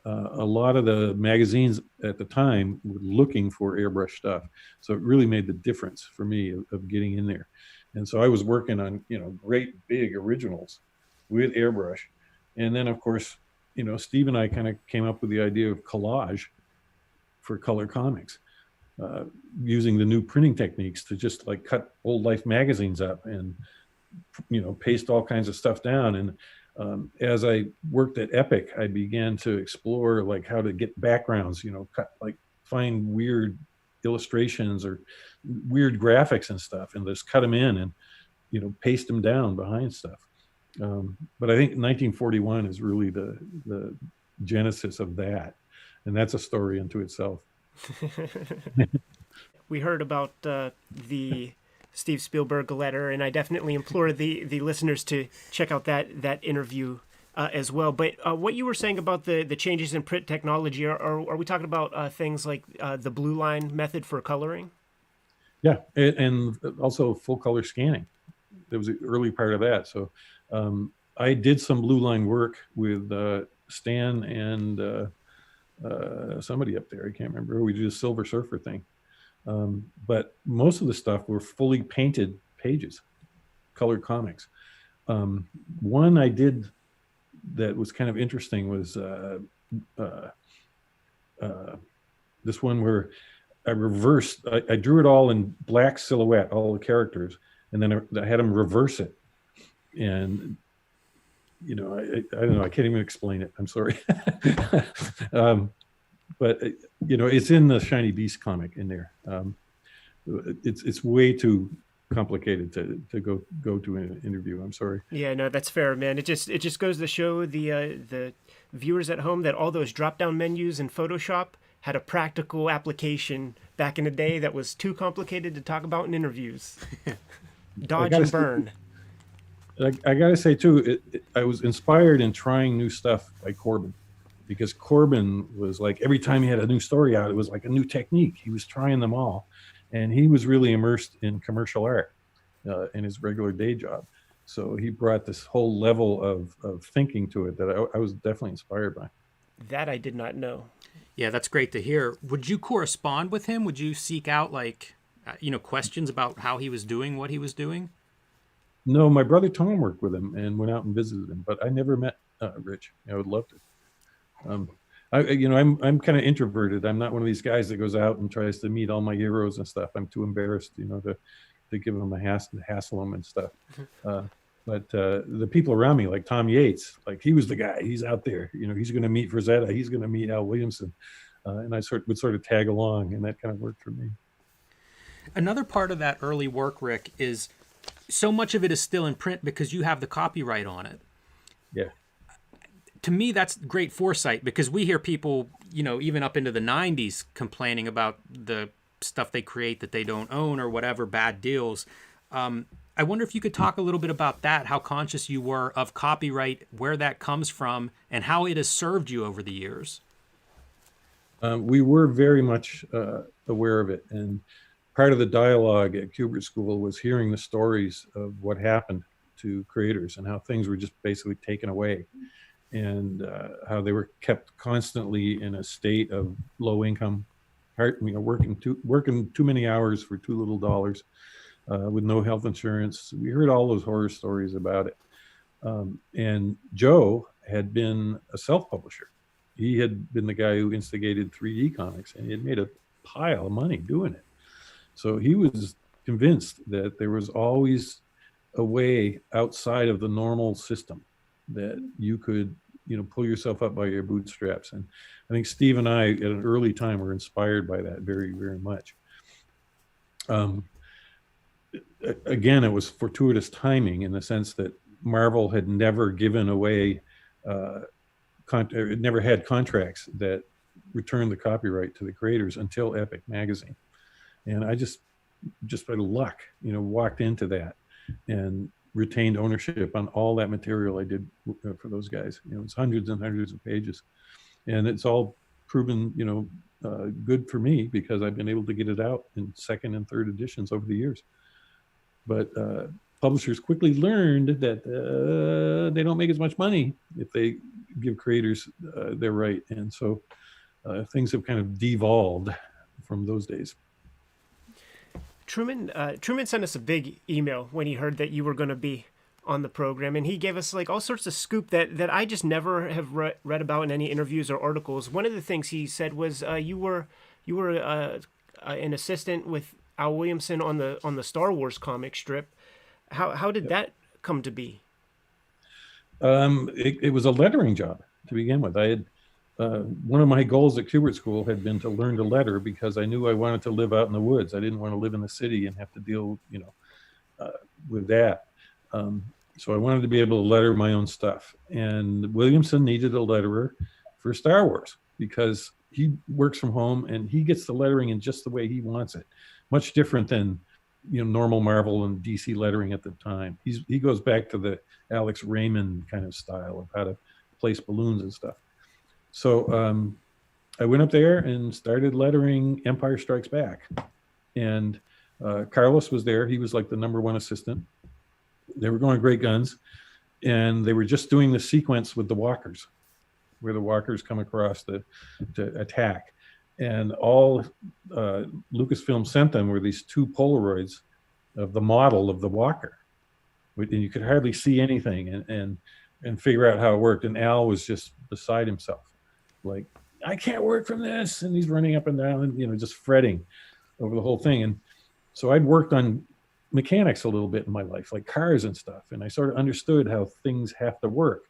a lot of the magazines at the time were looking for airbrush stuff. So it really made the difference for me of getting in there. And so I was working on, great big originals with airbrush. And then of course, Steve and I kind of came up with the idea of collage for color comics, using the new printing techniques to just like cut old Life magazines up and, paste all kinds of stuff down. And as I worked at Epic, I began to explore like how to get backgrounds, find weird illustrations or weird graphics and stuff, and just cut them in and, paste them down behind stuff. But I think 1941 is really the genesis of that. And that's a story unto itself. We heard about the Steve Spielberg letter, and I definitely implore the listeners to check out that interview as well. But what you were saying about the changes in print technology, are we talking about things like the blue line method for coloring? Yeah, and also full color scanning. There was an early part of that. So I did some blue line work with Stan and somebody up there. I can't remember. We did a Silver Surfer thing. But most of the stuff were fully painted pages, colored comics. One I did that was kind of interesting was this one where I reversed, I drew it all in black silhouette, all the characters, and then I had them reverse it. And, I don't know, I can't even explain it. I'm sorry. But it's in the Shiny Beast comic in there. It's way too complicated to go to an interview. I'm sorry. Yeah, no, that's fair, man. It just goes to show the viewers at home that all those drop down menus in Photoshop had a practical application back in the day that was too complicated to talk about in interviews. Dodge and burn. I gotta say too, I was inspired in trying new stuff by Corbin. Because Corbin was like, every time he had a new story out, it was like a new technique. He was trying them all. And he was really immersed in commercial art in his regular day job. So he brought this whole level of thinking to it that I was definitely inspired by. That I did not know. Yeah, that's great to hear. Would you correspond with him? Would you seek out questions about how he was doing what he was doing? No, my brother Tom worked with him and went out and visited him, but I never met Rich. I would love to. I'm kind of introverted. I'm not one of these guys that goes out and tries to meet all my heroes and stuff. I'm too embarrassed, to give them a hassle them and stuff. But the people around me, like Tom Yates, like he was the guy. He's out there. He's going to meet Frazetta. He's going to meet Al Williamson, and I would sort of tag along, and that kind of worked for me. Another part of that early work, Rick, is so much of it is still in print because you have the copyright on it. Yeah. To me, that's great foresight because we hear people, even up into the 90s complaining about the stuff they create that they don't own or whatever, bad deals. I wonder if you could talk a little bit about that, how conscious you were of copyright, where that comes from, and how it has served you over the years. We were very much aware of it. And part of the dialogue at Kubert School was hearing the stories of what happened to creators and how things were just basically taken away. And how they were kept constantly in a state of low income, working too many hours for too little dollars, with no health insurance. We heard all those horror stories about it. And Joe had been a self-publisher. He had been the guy who instigated 3D comics, and he had made a pile of money doing it. So he was convinced that there was always a way outside of the normal system that you could, pull yourself up by your bootstraps. And I think Steve and I at an early time were inspired by that very, very much. Again, it was fortuitous timing in the sense that Marvel had never given away, it never had contracts that returned the copyright to the creators until Epic magazine. And I just by luck, walked into that and retained ownership on all that material I did for those guys. It's hundreds and hundreds of pages, and it's all proven, good for me because I've been able to get it out in second and third editions over the years. But publishers quickly learned that they don't make as much money if they give creators their right, and so things have kind of devolved from those days. Truman sent us a big email when he heard that you were going to be on the program, and he gave us like all sorts of scoop that I just never have read about in any interviews or articles. One of the things he said was you were an assistant with Al Williamson on the Star Wars comic strip. How did that come to be? It was a lettering job to begin with. I had one of my goals at Kubert School had been to learn to letter because I knew I wanted to live out in the woods. I didn't want to live in the city and have to deal, with that. So I wanted to be able to letter my own stuff. And Williamson needed a letterer for Star Wars because he works from home and he gets the lettering in just the way he wants it. Much different than, normal Marvel and DC lettering at the time. He goes back to the Alex Raymond kind of style of how to place balloons and stuff. So I went up there and started lettering Empire Strikes Back. And Carlos was there. He was like the #1 assistant. They were going great guns. And they were just doing the sequence with the walkers, where the walkers come across to attack. And all Lucasfilm sent them were these 2 Polaroids of the model of the walker. And you could hardly see anything and figure out how it worked. And Al was just beside himself. Like, I can't work from this. And he's running up and down and, just fretting over the whole thing. And so I'd worked on mechanics a little bit in my life, like cars and stuff. And I sort of understood how things have to work.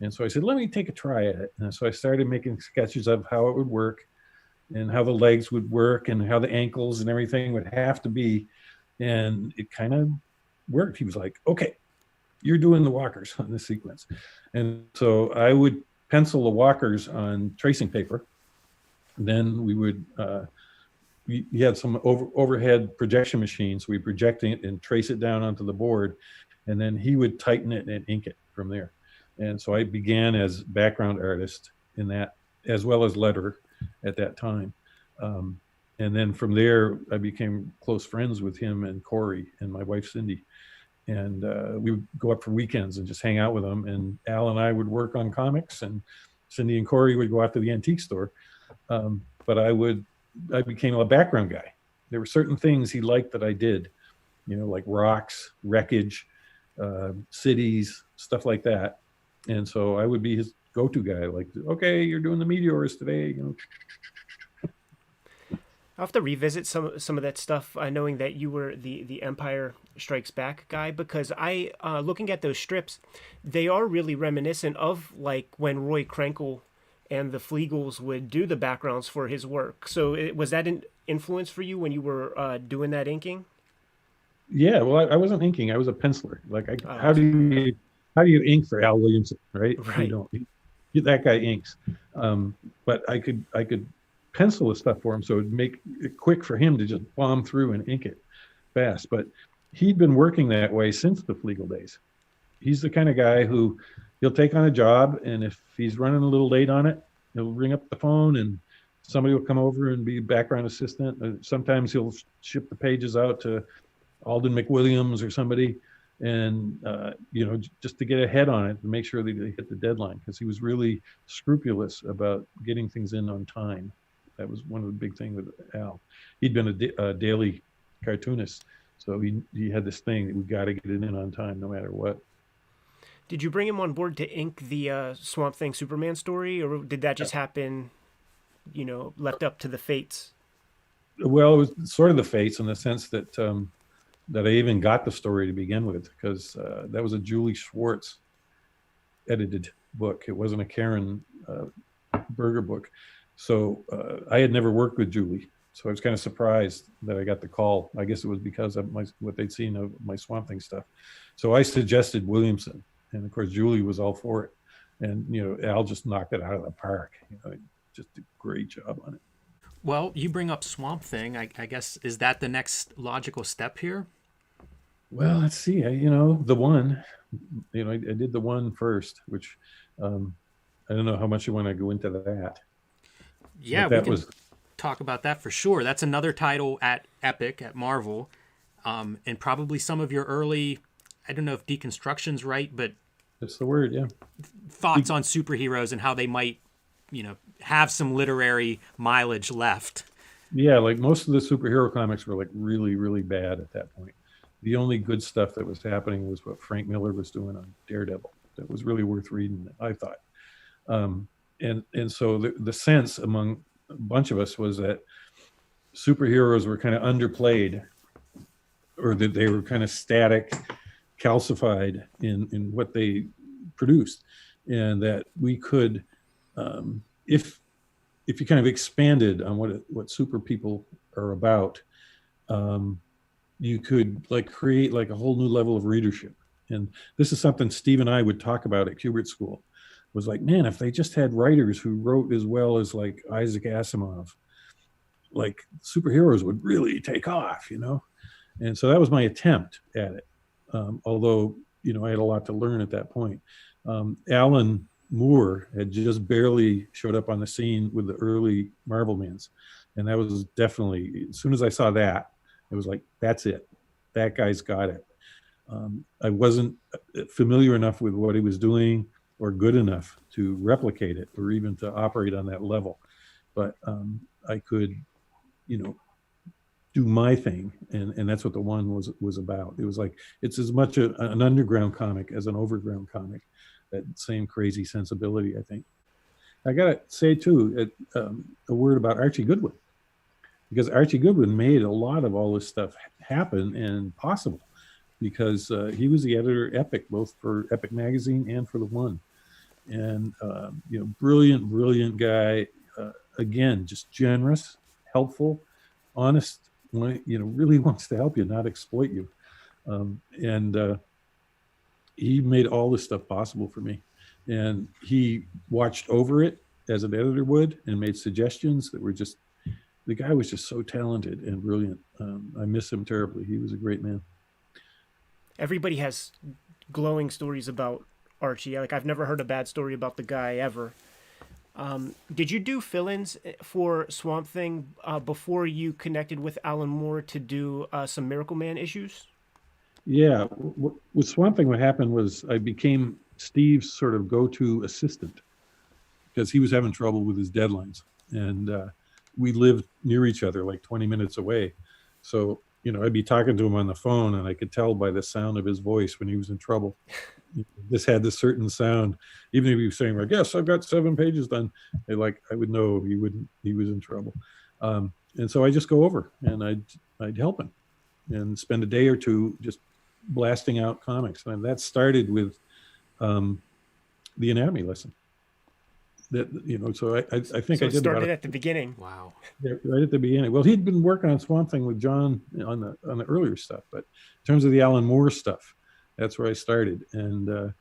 And so I said, let me take a try at it. And so I started making sketches of how it would work and how the legs would work and how the ankles and everything would have to be. And it kind of worked. He was like, okay, you're doing the walkers on this sequence. And so I would pencil the walkers on tracing paper. Then we would, we had some overhead projection machines. We project it and trace it down onto the board. And then he would tighten it and ink it from there. And so I began as background artist in that, as well as letterer at that time. And then from there, I became close friends with him and Corey and my wife, Cindy. And we would go up for weekends and just hang out with them. And Al and I would work on comics, and Cindy and Corey would go out to the antique store. But I became a background guy. There were certain things he liked that I did, like rocks, wreckage, cities, stuff like that. And so I would be his go-to guy, like, okay, you're doing the meteors today, I'll have to revisit some of that stuff, knowing that you were the Empire Strikes Back guy, because I, looking at those strips, they are really reminiscent of like when Roy Krenkel and the Flegels would do the backgrounds for his work. So was that an influence for you when you were doing that inking? Yeah, well, I wasn't inking. I was a penciler. Like, how do you ink for Al Williamson, right? Right. That guy inks. But I could pencil the stuff for him, so it'd make it quick for him to just bomb through and ink it fast. But he'd been working that way since the Flegel days. He's the kind of guy who he'll take on a job, and if he's running a little late on it, he'll ring up the phone and somebody will come over and be background assistant. Sometimes he'll ship the pages out to Alden McWilliams or somebody, and just to get ahead on it and make sure that they hit the deadline, because he was really scrupulous about getting things in on time. That was one of the big things with Al. He'd been a daily cartoonist, so he had this thing that we got to get it in on time no matter what. Did you bring him on board to ink the Swamp Thing Superman story, or did that just happen, left up to the fates? Well, it was sort of the fates in the sense that that I even got the story to begin with, because that was a Julie Schwartz edited book. It wasn't a Karen Berger book. So I had never worked with Julie. So I was kind of surprised that I got the call. I guess it was because of what they'd seen of my Swamp Thing stuff. So I suggested Williamson, and of course Julie was all for it. And Al just knocked it out of the park. Just did a great job on it. Well, you bring up Swamp Thing. I guess, is that the next logical step here? Well, let's see. The one. I did the one first, which I don't know how much you want to go into that. Yeah, we can talk about that for sure. That's another title at Epic, at Marvel, and probably some of your early, I don't know if deconstruction's right, but that's the word, yeah. Thoughts on superheroes and how they might, have some literary mileage left. Yeah, like most of the superhero comics were like really, really bad at that point. The only good stuff that was happening was what Frank Miller was doing on Daredevil. That was really worth reading, I thought. And so the sense among a bunch of us was that superheroes were kind of underplayed, or that they were kind of static, calcified in what they produced, and that we could, if you kind of expanded on what super people are about, you could like create like a whole new level of readership. And this is something Steve and I would talk about at Kubert School. Was like, man, if they just had writers who wrote as well as like Isaac Asimov, like superheroes would really take off, And so that was my attempt at it. Although, I had a lot to learn at that point. Alan Moore had just barely showed up on the scene with the early Marvelmans. And that was definitely, as soon as I saw that, it was like, that's it. That guy's got it. I wasn't familiar enough with what he was doing or good enough to replicate it or even to operate on that level. But I could, do my thing. And that's what the one was about. It was like, it's as much an underground comic as an overground comic. That same crazy sensibility, I think. I got to say, too, a word about Archie Goodwin. Because Archie Goodwin made a lot of all this stuff happen and possible. Because he was the editor at Epic, both for Epic Magazine and for The One. And, brilliant guy. Again, just generous, helpful, honest, really wants to help you, not exploit you. He made all this stuff possible for me. And he watched over it as an editor would and made suggestions that were just, the guy was just so talented and brilliant. I miss him terribly. He was a great man. Everybody has glowing stories about Archie. Like, I've never heard a bad story about the guy ever. Did you do fill-ins for Swamp Thing before you connected with Alan Moore to do some Miracle Man issues? Yeah. With Swamp Thing, what happened was I became Steve's sort of go-to assistant because he was having trouble with his deadlines. And we lived near each other, like 20 minutes away. So, I'd be talking to him on the phone and I could tell by the sound of his voice when he was in trouble. This had this certain sound, even if he was saying like, yes, I've got 7 pages done. I would know he was in trouble. And so I just go over and I'd help him and spend a day or two just blasting out comics. And that started with the anatomy lesson. That so I think so I did started at the beginning. Wow. Right at the beginning. Well, he'd been working on Swamp Thing with John on the earlier stuff, but in terms of the Alan Moore stuff, that's where I started. And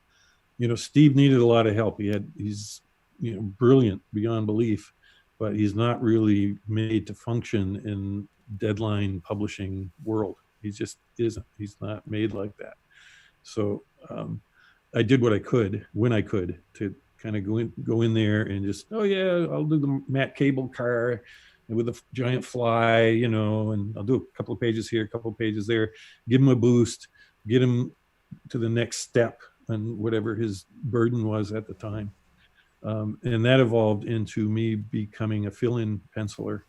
Steve needed a lot of help. He's brilliant beyond belief, but he's not really made to function in deadline publishing world. He just isn't. He's not made like that. So I did what I could when I could to kind of go in there and just, oh yeah, I'll do the Matt Cable car with a giant fly, and I'll do a couple of pages here, a couple of pages there, give him a boost, get him to the next step on whatever his burden was at the time. And that evolved into me becoming a fill-in penciler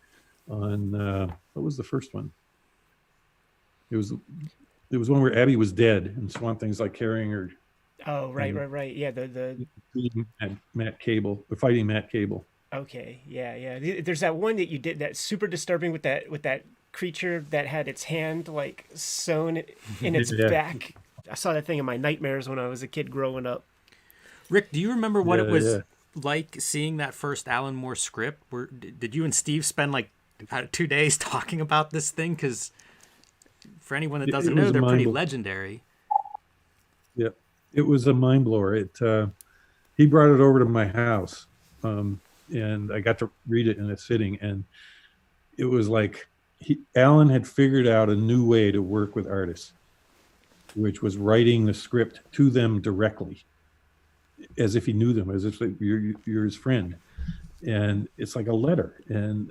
on, what was the first one? It was one where Abby was dead and Swamp Thing's like carrying her. Oh, right. Yeah, the Matt Cable, we're fighting Matt Cable. Okay, yeah. There's that one that you did that's super disturbing with that creature that had its hand like sewn in its back. I saw that thing in my nightmares when I was a kid growing up. Rick, do you remember what it Yeah, was yeah. like seeing that first Alan Moore script? Did you and Steve spend like 2 days talking about this thing? Because for anyone that It doesn't know, was a they're pretty mind blow. legendary. Yeah, it was a mind blower. He brought it over to my house, and I got to read it in a sitting, and it was like Alan had figured out a new way to work with artists, which was writing the script to them directly, as if he knew them, as if you're his friend, and it's like a letter. And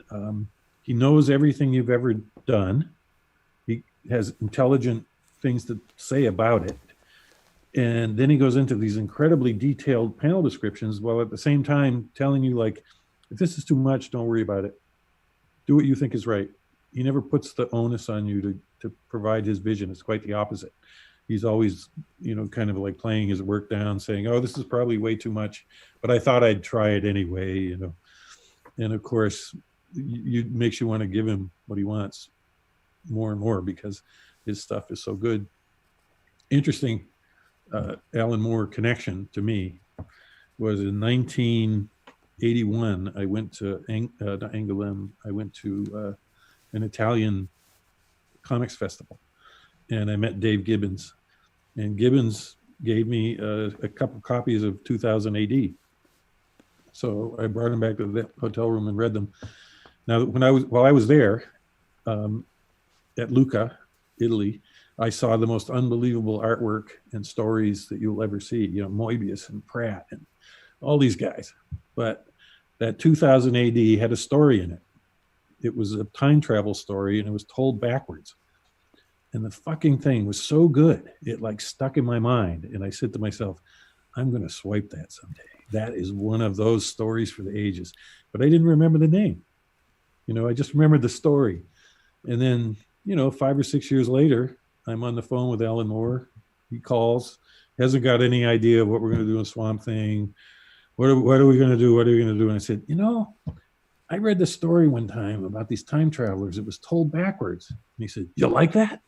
he knows everything you've ever done. He has intelligent things to say about it. And then he goes into these incredibly detailed panel descriptions, while at the same time telling you, like, if this is too much, don't worry about it. Do what you think is right. He never puts the onus on you to provide his vision. It's quite the opposite. He's always, kind of like playing his work down, saying, oh, this is probably way too much, but I thought I'd try it anyway. And of course, you makes you want to give him what he wants more and more, because his stuff is so good. Interesting. Alan Moore connection to me was in 1981. I went to Angoulême. I went to an Italian comics festival, and I met Dave Gibbons. And Gibbons gave me a couple copies of 2000 AD. So I brought him back to the hotel room and read them. Now, while I was there at Lucca, Italy, I saw the most unbelievable artwork and stories that you'll ever see. Moebius and Pratt and all these guys. But that 2000 AD had a story in it. It was a time travel story, and it was told backwards. And the fucking thing was so good, it like stuck in my mind. And I said to myself, I'm going to swipe that someday. That is one of those stories for the ages. But I didn't remember the name. I just remembered the story. And then, 5 or 6 years later, I'm on the phone with Alan Moore. He calls, hasn't got any idea of what we're going to do in Swamp Thing. What are we going to do? What are we going to do? And I said, I read the story one time about these time travelers. It was told backwards. And he said, you like that?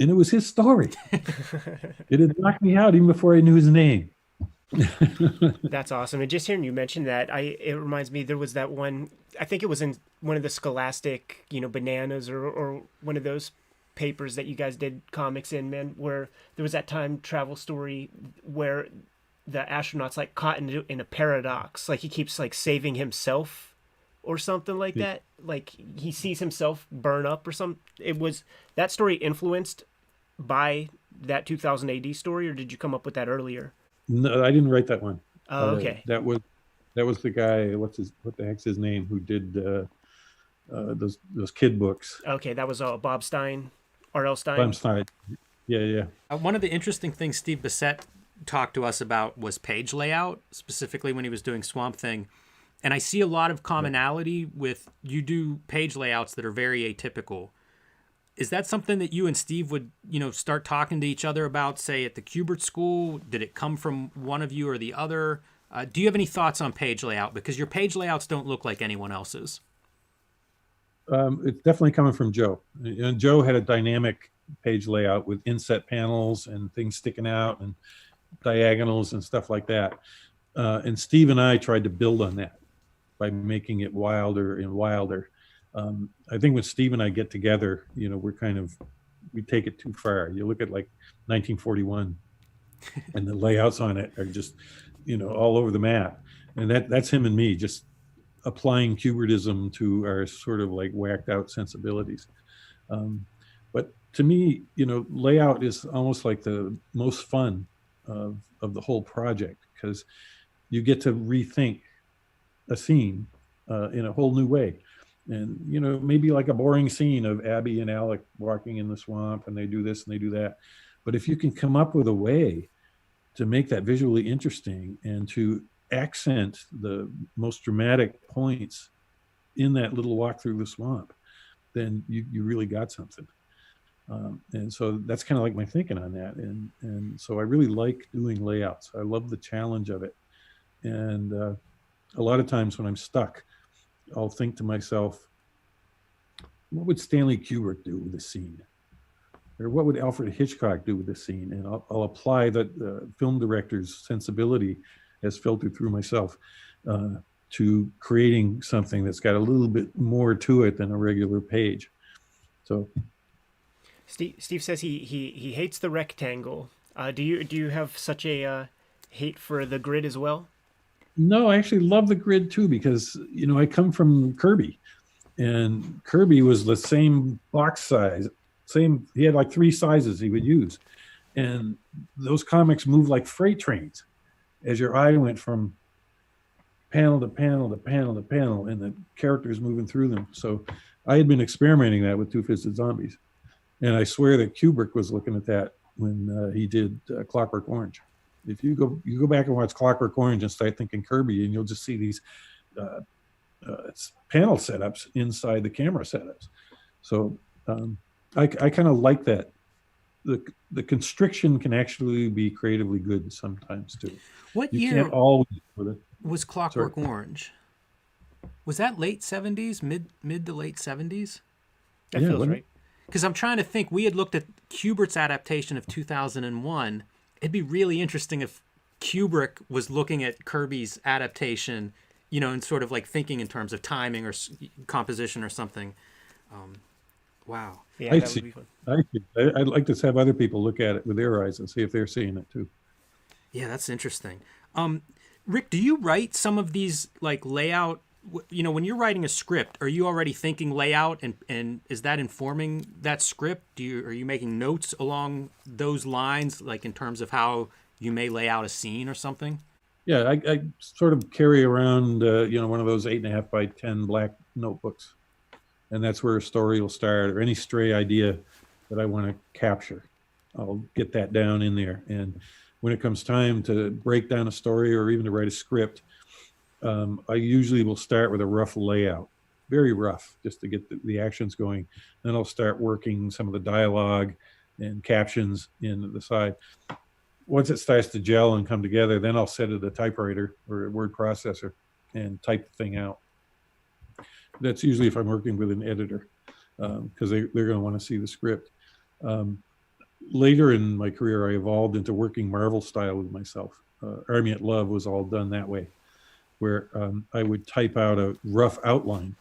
And it was his story. It had knocked me out even before I knew his name. That's awesome. And just hearing you mention that, it reminds me, there was that one, I think it was in one of the Scholastic, Bananas or one of those papers that you guys did comics in, man, where there was that time travel story where the astronaut's like caught in a paradox. Like he keeps like saving himself or something like that. Like he sees himself burn up or something. It was that story influenced by that 2000 AD story, or did you come up with that earlier? No, I didn't write that one. Oh, okay. That was the guy. What the heck's his name? Who did those kid books? Okay, that was Bob Stein, R.L. Stein. I'm sorry. Yeah. One of the interesting things Steve Bissette talked to us about was page layout, specifically when he was doing Swamp Thing. And I see a lot of commonality with you do page layouts that are very atypical. Is that something that you and Steve would, start talking to each other about, say, at the Kubert School? Did it come from one of you or the other? Do you have any thoughts on page layout? Because your page layouts don't look like anyone else's. It's definitely coming from Joe. And Joe had a dynamic page layout with inset panels and things sticking out and diagonals and stuff like that. And Steve and I tried to build on that by making it wilder and wilder. I think when Steve and I get together, we take it too far. You look at like 1941 and the layouts on it are just, all over the map. And that's him and me just applying Kubertism to our sort of like whacked out sensibilities. But to me, layout is almost like the most fun of the whole project, because you get to rethink a scene in a whole new way. And, maybe like a boring scene of Abby and Alec walking in the swamp and they do this and they do that. But if you can come up with a way to make that visually interesting and to accent the most dramatic points in that little walk through the swamp, then you really got something. And so that's kind of like my thinking on that. And so I really like doing layouts. I love the challenge of it. And a lot of times when I'm stuck, I'll think to myself, what would Stanley Kubrick do with a scene? or what would Alfred Hitchcock do with this scene? And I'll apply the film director's sensibility as filtered through myself to creating something that's got a little bit more to it than a regular page. So Steve says he hates the rectangle. Do you have such a hate for the grid as well? no, I actually love the grid too, because, you know, I come from Kirby, and Kirby was the same box size, he had like 3 sizes he would use. And those comics moved like freight trains as your eye went from panel to panel to panel to panel, and the characters moving through them. So I had been experimenting that with Two-Fisted Zombies. And I swear that Kubrick was looking at that when he did Clockwork Orange. If you go back and watch Clockwork Orange and start thinking Kirby, and you'll just see these panel setups inside the camera setups. So I kind of like that. The constriction can actually be creatively good sometimes too. What You year can't always with it. was Clockwork Orange? Was that late 70s, mid to late 70s? That Yeah, feels wasn't right. Because I'm trying to think. We had looked at Kubrick's adaptation of 2001. It'd be really interesting if Kubrick was looking at Kirby's adaptation, you know, and sort of like thinking in terms of timing or composition or something. Wow. Yeah, I that see. would be fun. I'd like to have other people look at it with their eyes and see if they're seeing it too. Yeah, that's interesting. Rick, do you write some of these like layout? You know, when you're writing a script, are you already thinking layout, and is that informing that script? Are you making notes along those lines, like in terms of how you may lay out a scene or something? Yeah, I sort of carry around, you know, one of those 8.5 by 10 black notebooks, and that's where a story will start, or any stray idea that I want to capture. I'll get that down in there, and when it comes time to break down a story or even to write a script, I usually will start with a rough layout, very rough, just to get the actions going. Then I'll start working some of the dialogue and captions in the side. Once it starts to gel and come together, then I'll set it a typewriter or a word processor and type the thing out. That's usually if I'm working with an editor, because they're going to want to see the script. Later in my career, I evolved into working Marvel style with myself. Army at Love was all done that way, where I would type out a rough outline,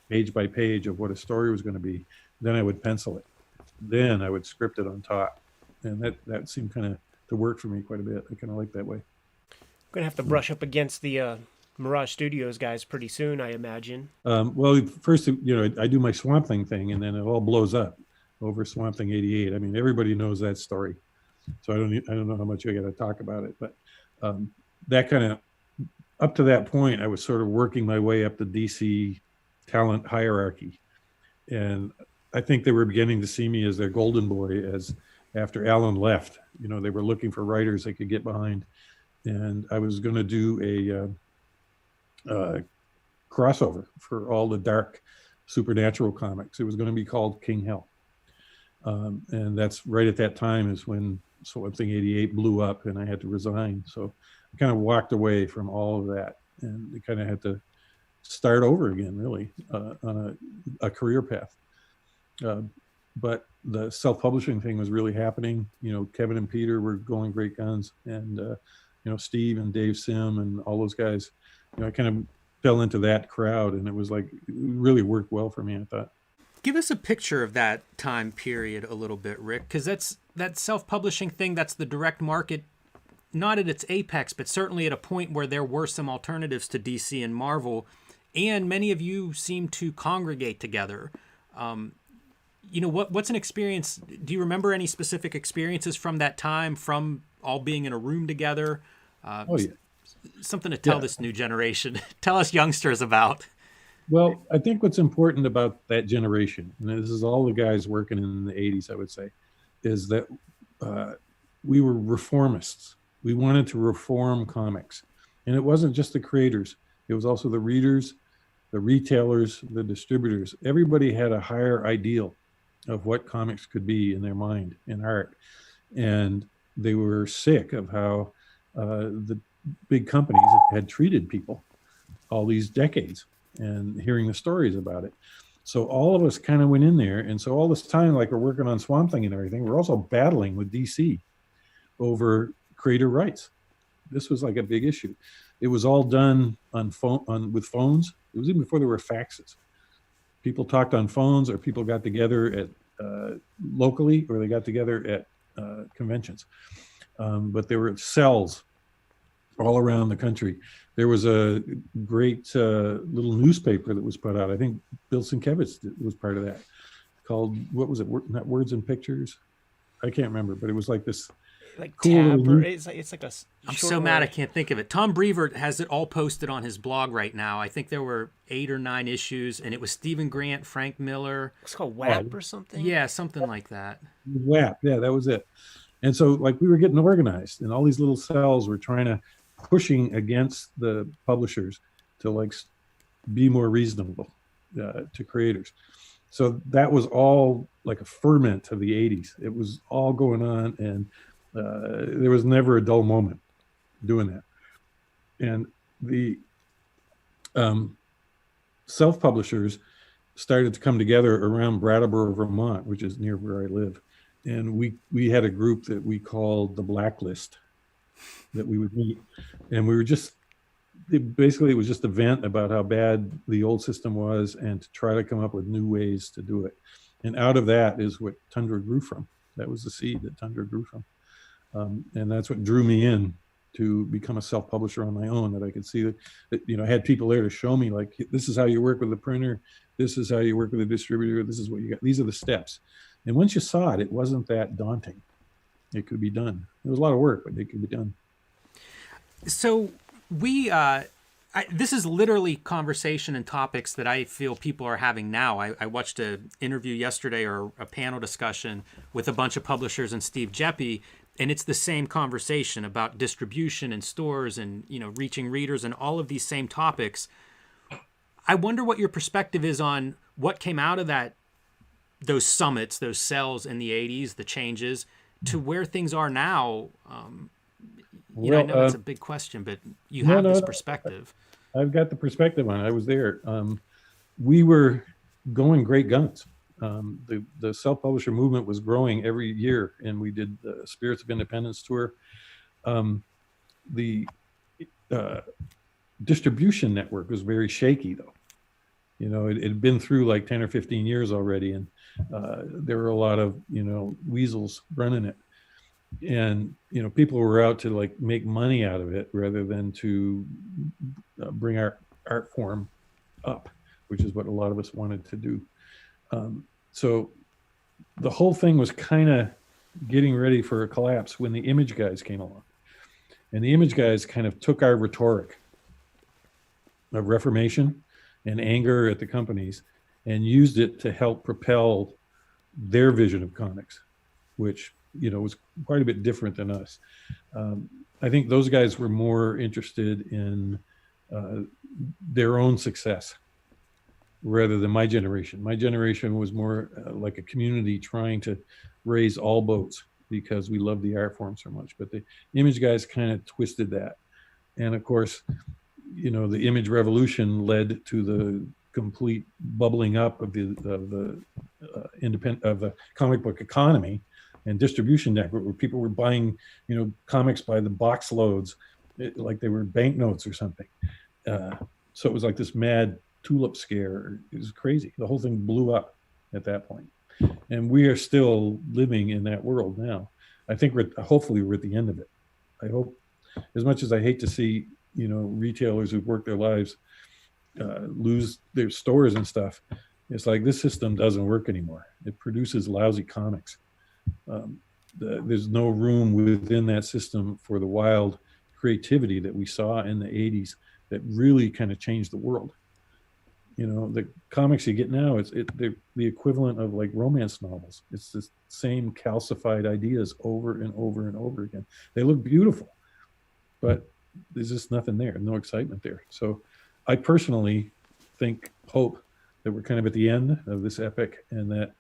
page by page, of what a story was going to be. Then I would pencil it. Then I would script it on top. And that seemed kind of to work for me quite a bit. I kind of like that way. I'm gonna have to brush up against the Mirage Studios guys pretty soon, I imagine. Well, first, you know, I do my Swamp Thing thing, and then it all blows up over Swamp Thing '88. I mean, everybody knows that story, so I don't know how much I got to talk about it, but that kind of, up to that point, I was sort of working my way up the DC talent hierarchy, and I think they were beginning to see me as their golden boy. As after Alan left, you know, they were looking for writers they could get behind, and I was going to do a crossover for all the dark supernatural comics. It was going to be called King Hell, and that's right at that time is when Swamp Thing '88 blew up, and I had to resign. So I kind of walked away from all of that, and I kind of had to start over again, really, on a career path. But the self-publishing thing was really happening. You know, Kevin and Peter were going great guns, and you know, Steve and Dave Sim and all those guys. You know, I kind of fell into that crowd, and it was like, it really worked well for me, I thought. Give us a picture of that time period a little bit, Rick, because that's that self-publishing thing. That's the direct market, not at its apex, but certainly at a point where there were some alternatives to DC and Marvel, and many of you seem to congregate together. You know, what's an experience? Do you remember any specific experiences from that time, from all being in a room together? Oh, yeah. Something to tell this new generation, tell us youngsters about. Well, I think what's important about that generation, and this is all the guys working in the 80s, I would say, is that we were reformists. We wanted to reform comics. And it wasn't just the creators. It was also the readers, the retailers, the distributors. Everybody had a higher ideal of what comics could be in their mind in art. And they were sick of how the big companies had treated people all these decades, and hearing the stories about it. So all of us kind of went in there. And so all this time, like we're working on Swamp Thing and everything, we're also battling with DC over creator rights. This was like a big issue. It was all done on with phones. It was even before there were faxes. People talked on phones, or people got together at locally, or they got together at conventions. But there were cells all around the country. There was a great little newspaper that was put out. I think Bill Sienkiewicz was part of that, called, what was it? Not Words and Pictures. I can't remember, but it was like this like cool tab, or it's like a. I'm so mad I can't think of it. Tom Brevoort has it all posted on his blog right now. I think there were 8 or 9 issues, and it was Stephen Grant, Frank Miller. It's called WAP or something. Yeah, something like that. WAP, yeah, that was it. And so, like, we were getting organized, and all these little cells were pushing against the publishers to like be more reasonable to creators. So that was all like a ferment of the 80s. It was all going on, and there was never a dull moment doing that. And the self-publishers started to come together around Brattleboro, Vermont, which is near where I live. And we had a group that we called the Blacklist, that we would meet. And we were basically it was just a vent about how bad the old system was, and to try to come up with new ways to do it. And out of that is what Tundra grew from. That was the seed that Tundra grew from. And that's what drew me in to become a self-publisher on my own, that I could see that, I had people there to show me, like, this is how you work with the printer. This is how you work with a distributor. This is what you got. These are the steps. And once you saw it, it wasn't that daunting. It could be done. It was a lot of work, but it could be done. So this is literally conversation and topics that I feel people are having now. I watched an interview yesterday, or a panel discussion with a bunch of publishers and Steve Jeppe, and it's the same conversation about distribution and stores and, reaching readers and all of these same topics. I wonder what your perspective is on what came out of those summits, those cells in the 80s, the changes, to where things are now. I know it's a big question, but you have this perspective. I've got the perspective on it. I was there. We were going great guns. The self-publisher movement was growing every year, and we did the Spirits of Independence tour. The distribution network was very shaky, though. It had been through like 10 or 15 years already, and there were a lot of, weasels running it. And, people were out to like make money out of it rather than to bring our art form up, which is what a lot of us wanted to do. So the whole thing was kind of getting ready for a collapse when the image guys came along. And the image guys kind of took our rhetoric of reformation and anger at the companies and used it to help propel their vision of comics, which, was quite a bit different than us. I think those guys were more interested in their own success rather than my generation. My generation was more like a community trying to raise all boats because we love the art form so much. But the image guys kind of twisted that. And of course, the image revolution led to the complete bubbling up of the comic book economy and distribution network, where people were buying, comics by the box loads, like they were banknotes or something. So it was like this mad tulip scare. It was crazy. The whole thing blew up at that point. And we are still living in that world now. I think hopefully we're at the end of it. I hope, as much as I hate to see, retailers who've worked their lives lose their stores and stuff, it's like this system doesn't work anymore. It produces lousy comics. There's no room within that system for the wild creativity that we saw in the 80s that really kind of changed the world. The comics you get now, they're the equivalent of like romance novels. It's the same calcified ideas over and over and over again. They look beautiful, but there's just nothing there, no excitement there. So I personally hope that we're kind of at the end of this epic, and that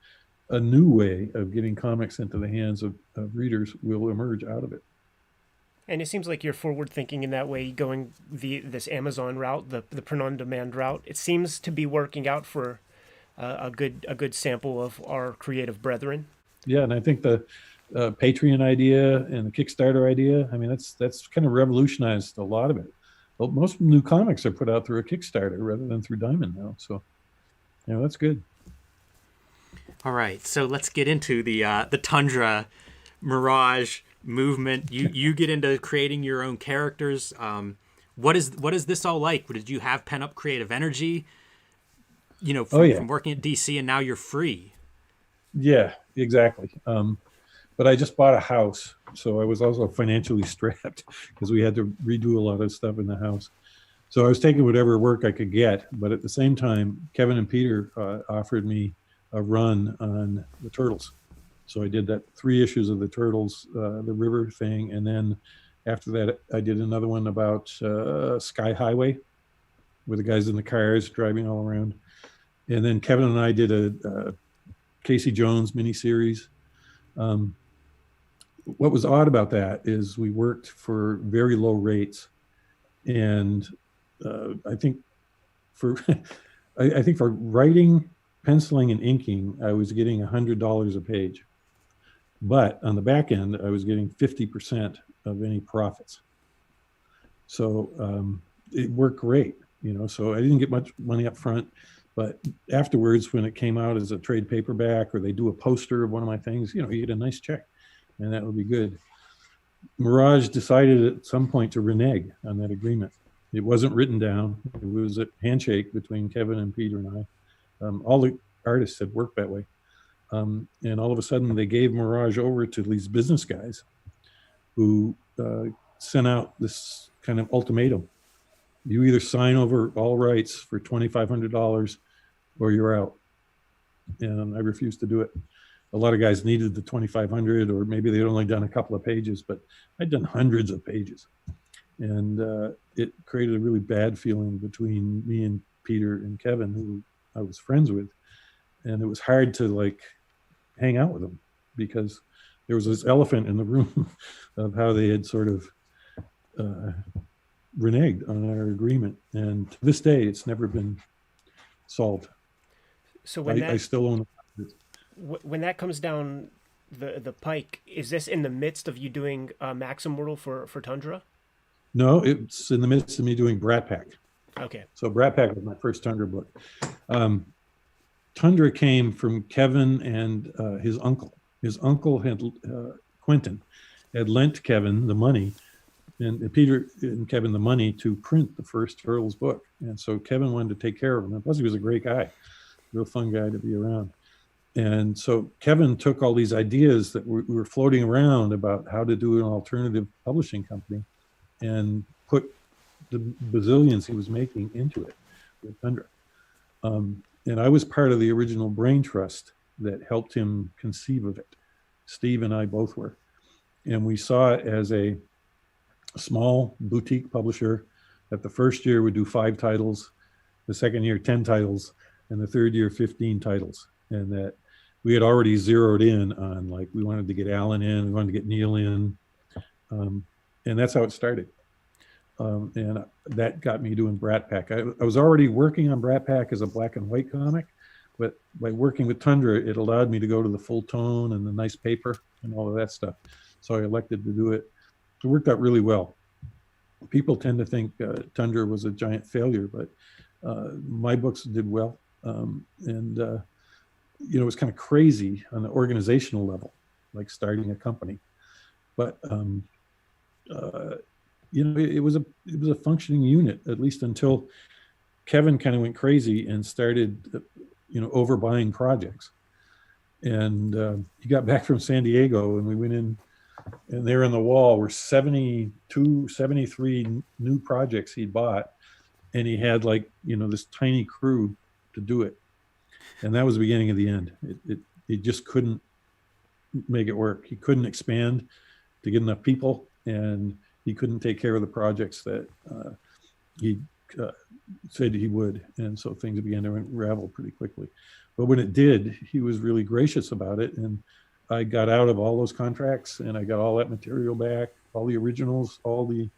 a new way of getting comics into the hands of readers will emerge out of it. And it seems like you're forward thinking in that way, going this Amazon route, the print on demand route. It seems to be working out for a good sample of our creative brethren. Yeah, and I think the Patreon idea and the Kickstarter idea, I mean, that's kind of revolutionized a lot of it. Well, most new comics are put out through a Kickstarter rather than through Diamond now. So, that's good. All right, so let's get into the Tundra Mirage movement. You get into creating your own characters. What is this all like? Did you have pent up creative energy? From working at DC, and now you're free. Yeah, exactly. But I just bought a house, so I was also financially strapped because we had to redo a lot of stuff in the house. So I was taking whatever work I could get, but at the same time, Kevin and Peter offered me a run on the Turtles. So I did that 3 issues of the Turtles, the river thing, and then after that, I did another one about Sky Highway, where the guys in the cars driving all around. And then Kevin and I did a Casey Jones miniseries. What was odd about that is we worked for very low rates, and I think for I think for writing, penciling, and inking, I was getting $100 a page. But on the back end, I was getting 50% of any profits. So it worked great, So I didn't get much money up front, but afterwards, when it came out as a trade paperback or they do a poster of one of my things, you get a nice check, and that would be good. Mirage decided at some point to renege on that agreement. It wasn't written down. It was a handshake between Kevin and Peter and I. All the artists had worked that way. And all of a sudden, they gave Mirage over to these business guys who sent out this kind of ultimatum. You either sign over all rights for $2,500 or you're out. And I refused to do it. A lot of guys needed the 2,500, or maybe they'd only done a couple of pages, but I'd done hundreds of pages. And it created a really bad feeling between me and Peter and Kevin, who I was friends with. And it was hard to hang out with them because there was this elephant in the room of how they had sort of reneged on our agreement. And to this day, it's never been solved. So when I still own it. When that comes down the pike, is this in the midst of you doing Maxim World for Tundra? No, it's in the midst of me doing Brat Pack. Okay. So Brat Pack was my first Tundra book. Tundra came from Kevin and his uncle. His uncle had Quentin had lent Kevin the money, and Peter and Kevin the money to print the first Turtles book. And so Kevin wanted to take care of him. And plus, he was a great guy, real fun guy to be around. And so Kevin took all these ideas that we were floating around about how to do an alternative publishing company and put the bazillions he was making into it with Tundra. And I was part of the original brain trust that helped him conceive of it. Steve and I both were. And we saw it as a small boutique publisher that the first year would do 5 titles, the second year 10 titles, and the third year 15 titles. And that we had already zeroed in on, we wanted to get Alan in, we wanted to get Neil in. And that's how it started. And that got me doing Brat Pack. I was already working on Brat Pack as a black and white comic, but by working with Tundra, it allowed me to go to the full tone and the nice paper and all of that stuff. So I elected to do it. It worked out really well. People tend to think Tundra was a giant failure, but my books did well. It was kind of crazy on the organizational level, like starting a company. But it was a functioning unit, at least until Kevin kind of went crazy and started, overbuying projects. And he got back from San Diego, and we went in, and there on the wall were 73 new projects he'd bought, and he had this tiny crew to do it. And that was the beginning of the end. He just couldn't make it work. He couldn't expand to get enough people, and he couldn't take care of the projects that he said he would. And so things began to unravel pretty quickly. But when it did, he was really gracious about it. And I got out of all those contracts, and I got all that material back, all the originals, all the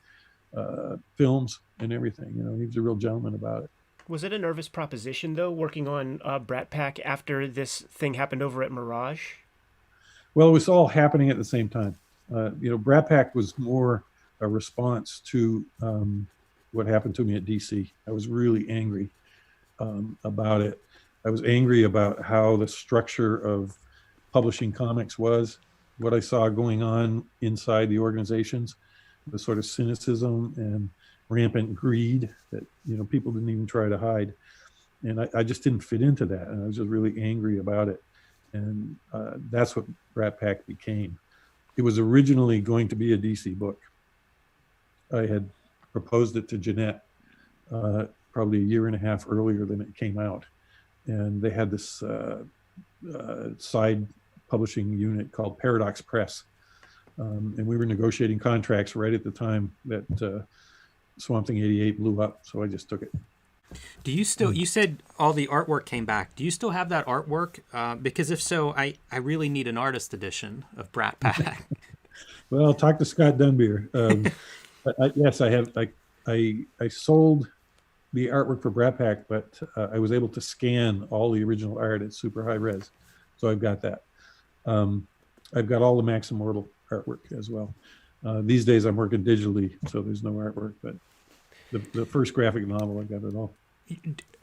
films and everything. He was a real gentleman about it. Was it a nervous proposition though, working on Brat Pack after this thing happened over at Mirage? Well, it was all happening at the same time. Brat Pack was more a response to what happened to me at DC. I was really angry about it. I was angry about how the structure of publishing comics was, what I saw going on inside the organizations, the sort of cynicism and rampant greed that people didn't even try to hide, and I just didn't fit into that, and I was just really angry about it, and that's what Rat Pack became. It was originally going to be a DC book. I had proposed it to Jeanette probably a year and a half earlier than it came out, and they had this side publishing unit called Paradox Press, and we were negotiating contracts right at the time that Swamp Thing 88 blew up, so I just took it. Do you still, you said all the artwork came back. Do you still have that artwork? Because if so, I really need an artist edition of Brat Pack. Well, talk to Scott Dunbier. Yes, I have. I sold the artwork for Brat Pack, but I was able to scan all the original art at super high res, so I've got that. I've got all the Max Immortal artwork as well. These days I'm working digitally, so there's no artwork, but the first graphic novel, I got it all.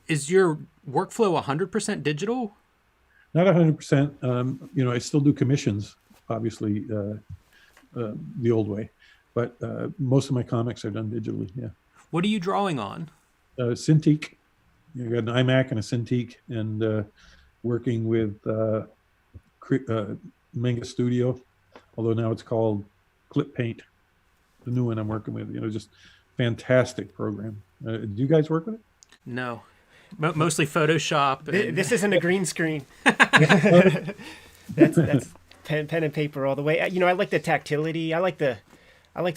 Is your workflow 100% digital? Not 100%. I still do commissions, obviously, the old way, but most of my comics are done digitally. Yeah. What are you drawing on? Cintiq. You got an iMac and a Cintiq, and working with Manga Studio, although now it's called Clip Paint, the new one I'm working with. Just fantastic program. Do you guys work with it? No, mostly Photoshop. This isn't a green screen. that's pen and paper all the way. I like the tactility. I like to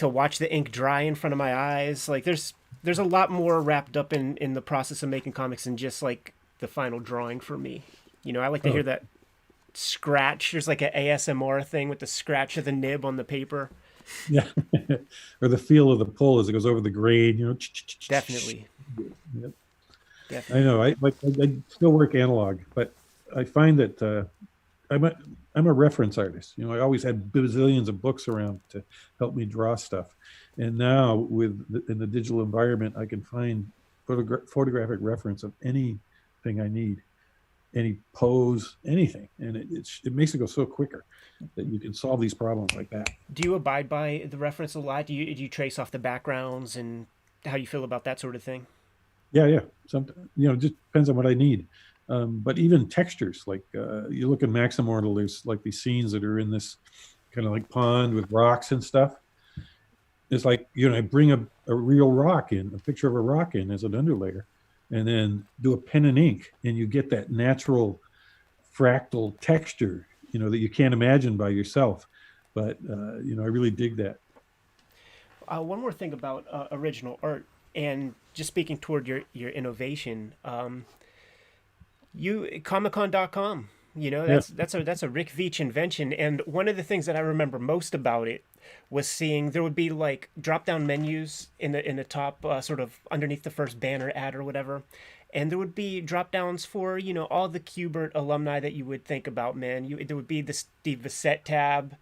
watch the ink dry in front of my eyes. Like there's a lot more wrapped up in the process of making comics than just like the final drawing for me. I like to hear that scratch. There's like an ASMR thing with the scratch of the nib on the paper. Yeah. Or the feel of the pull as it goes over the grain, Definitely. Yep. Definitely. I know. I still work analog, but I find that I'm a reference artist. I always had bazillions of books around to help me draw stuff, and now in the digital environment, I can find photographic reference of anything I need, any pose, anything, and it makes it go so quicker that you can solve these problems like that. Do you abide by the reference a lot? Do you trace off the backgrounds, and how do you feel about that sort of thing? Yeah. It just depends on what I need. But even textures, like you look at Max Immortal, there's like these scenes that are in this kind of like pond with rocks and stuff. It's like, I bring a real rock in, a picture of a rock in as an underlayer, and then do a pen and ink, and you get that natural fractal texture, that you can't imagine by yourself. But, I really dig that. One more thing about original art, and just speaking toward your innovation, Comiccon.com, that's a Rick Veitch invention. And one of the things that I remember most about it was seeing there would be like drop down menus in the top, sort of underneath the first banner ad or whatever. And there would be drop downs for, all the Kubert alumni that you would think about, man. There would be the Steve Bissette tab.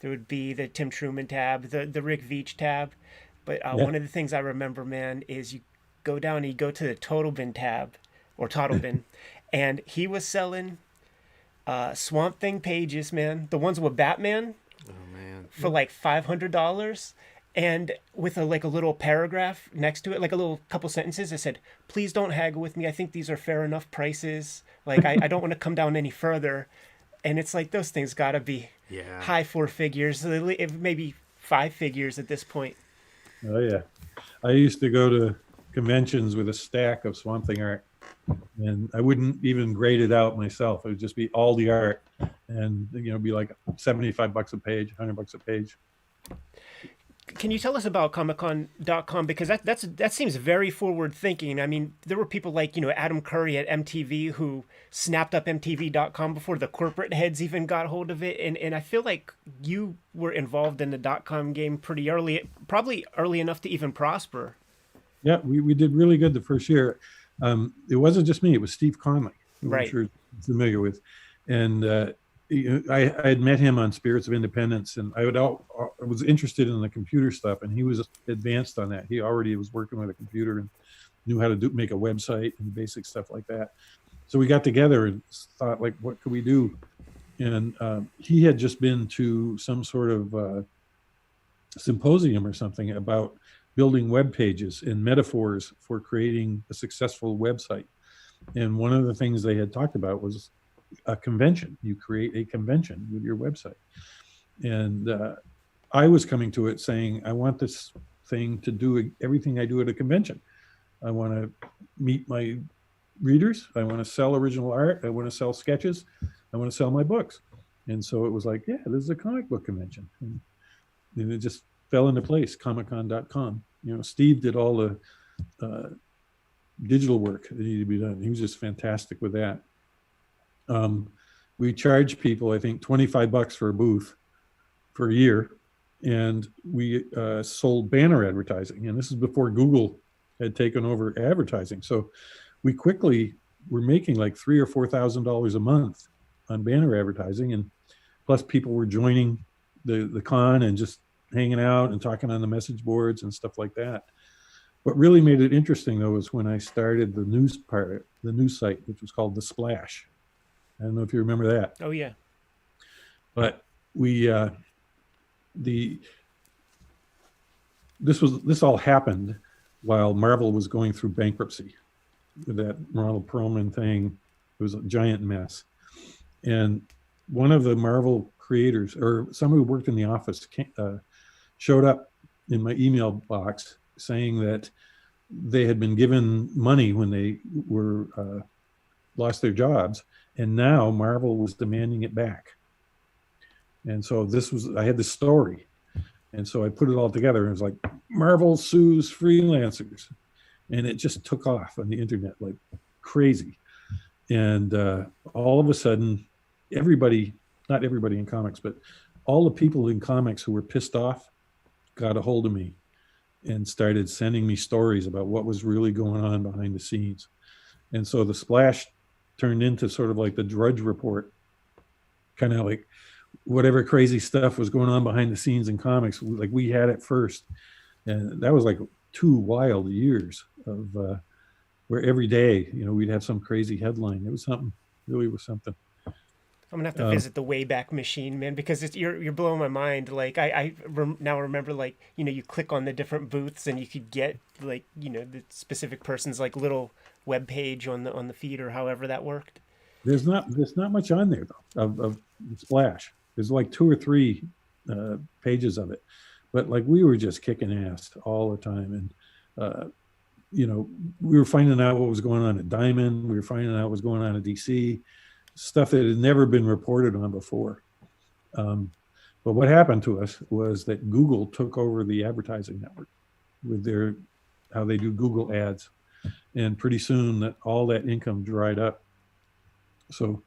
There would be the Tim Truman tab, the Rick Veitch tab. But one of the things I remember, man, is you go down and you go to the Total Bin tab, or Total Bin, and he was selling Swamp Thing pages, man. The ones with Batman. Oh, man. For like $500. And with a little paragraph next to it, like a little couple sentences that said, "Please don't haggle with me. I think these are fair enough prices. Like, I don't want to come down any further." And it's like, those things got to be high four figures, maybe 5 figures at this point. Oh, yeah. I used to go to conventions with a stack of Swamp Thing art, and I wouldn't even grade it out myself. It would just be all the art, and, be like $75 a page, $100 a page. Can you tell us about Comiccon.com? Because that seems very forward thinking. I mean, there were people like, Adam Curry at MTV who snapped up MTV.com before the corporate heads even got hold of it. And I feel like you were involved in the .com game pretty early, probably early enough to even prosper. Yeah, we did really good the first year. It wasn't just me; it was Steve Conley, who I'm Right. sure you're familiar with, and I had met him on Spirits of Independence, and I was interested in the computer stuff, and he was advanced on that. He already was working with a computer and knew how to make a website and basic stuff like that. So we got together and thought, like, what could we do? And he had just been to some sort of symposium or something about building web pages and metaphors for creating a successful website. And one of the things they had talked about was a convention. You create a convention with your website. And I was coming to it saying, I want this thing to do everything I do at a convention. I want to meet my readers. I want to sell original art. I want to sell sketches. I want to sell my books. And so it was like, yeah, this is a comic book convention. And it just fell into place, comiccon.com. Steve did all the digital work that needed to be done. He was just fantastic with that. We charged people, I think, $25 for a booth for a year. And we sold banner advertising. And this is before Google had taken over advertising. So we quickly were making like $3,000 or $4,000 a month on banner advertising. And plus people were joining the con and just hanging out and talking on the message boards and stuff like that. What really made it interesting, though, was when I started the news site, which was called The Splash. I don't know if you remember that. Oh yeah. But this all happened while Marvel was going through bankruptcy with that Ronald Perlman thing. It was a giant mess. And one of the Marvel creators, or someone who worked in the office, showed up in my email box saying that they had been given money when they were lost their jobs, and now Marvel was demanding it back. And so I had this story, and so I put it all together, and it was like, Marvel sues freelancers, and it just took off on the internet like crazy. And all of a sudden, not everybody in comics, but all the people in comics who were pissed off got a hold of me and started sending me stories about what was really going on behind the scenes. And so the Splash turned into sort of like the Drudge Report, kind of like whatever crazy stuff was going on behind the scenes in comics, like we had it first. And that was like 2 wild years of where every day, we'd have some crazy headline. It was something, really was something. I'm gonna have to visit the Wayback Machine, man, because you're blowing my mind. Like now remember, like, you click on the different booths and you could get like the specific person's like little web page on the feed or however that worked. There's not much on there though of Splash. There's like 2 or 3 pages of it, but like we were just kicking ass all the time, and we were finding out what was going on at Diamond. We were finding out what was going on at DC. Stuff that had never been reported on before. But what happened to us was that Google took over the advertising network with how they do Google ads. And pretty soon all that income dried up. So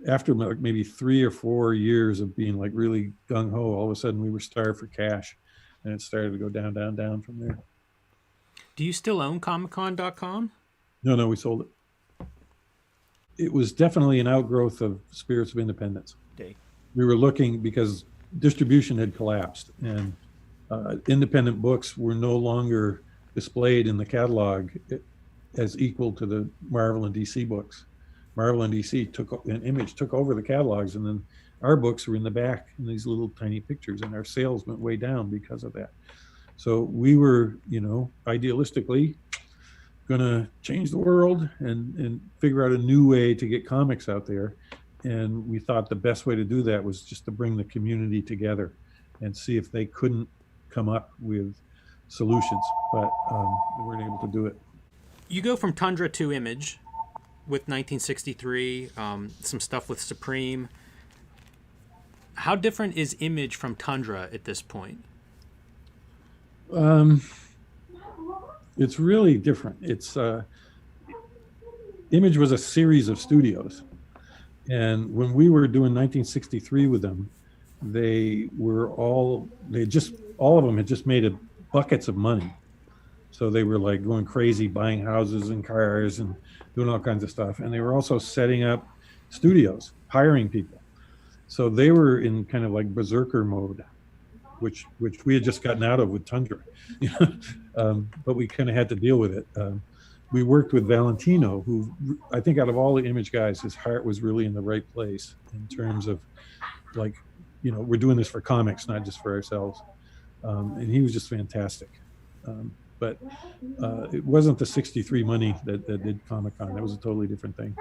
after maybe 3 or 4 years of being like really gung-ho, all of a sudden we were starved for cash, and it started to go down, down, down from there. Do you still own comiccon.com? No, we sold it. It was definitely an outgrowth of Spirits of Independence. Okay. We were looking because distribution had collapsed, and independent books were no longer displayed in the catalog as equal to the Marvel and DC books. Marvel and DC took over the catalogs, and then our books were in the back in these little tiny pictures, and our sales went way down because of that. So we were, idealistically going to change the world and figure out a new way to get comics out there. And we thought the best way to do that was just to bring the community together and see if they couldn't come up with solutions, but we weren't able to do it. You go from Tundra to Image with 1963, some stuff with Supreme. How different is Image from Tundra at this point? It's really different. It's Image was a series of studios, and when we were doing 1963 with them, all of them had just made buckets of money, So they were like going crazy, buying houses and cars and doing all kinds of stuff. And they were also setting up studios, hiring people. So they were in kind of like berserker mode, which we had just gotten out of with Tundra. But we kind of had to deal with it. We worked with Valentino, who I think out of all the image guys, his heart was really in the right place in terms of like, we're doing this for comics, not just for ourselves. And he was just fantastic. But it wasn't the 63 money that did Comic-Con. That was a totally different thing.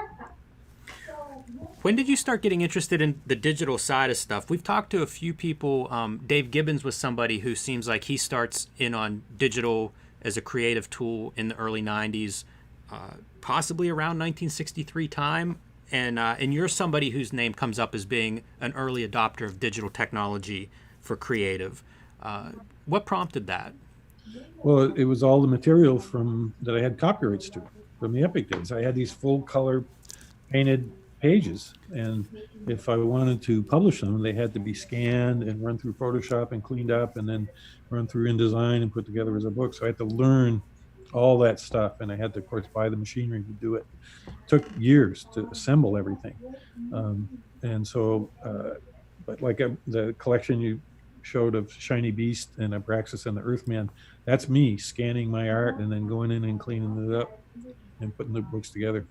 When did you start getting interested in the digital side of stuff? We've talked to a few people. Dave Gibbons was somebody who seems like he starts in on digital as a creative tool in the early 90s, possibly around 1963 time. And you're somebody whose name comes up as being an early adopter of digital technology for creative. What prompted that? Well, it was all the material that I had copyrights to from the Epic days. I had these full color painted pages, and if I wanted to publish them, they had to be scanned and run through Photoshop and cleaned up and then run through InDesign and put together as a book. So I had to learn all that stuff, and I had to, of course, buy the machinery to do it. It took years to assemble everything. And so, but like the collection you showed of Shiny Beast and Abraxas and the Earthman, that's me scanning my art and then going in and cleaning it up and putting the books together.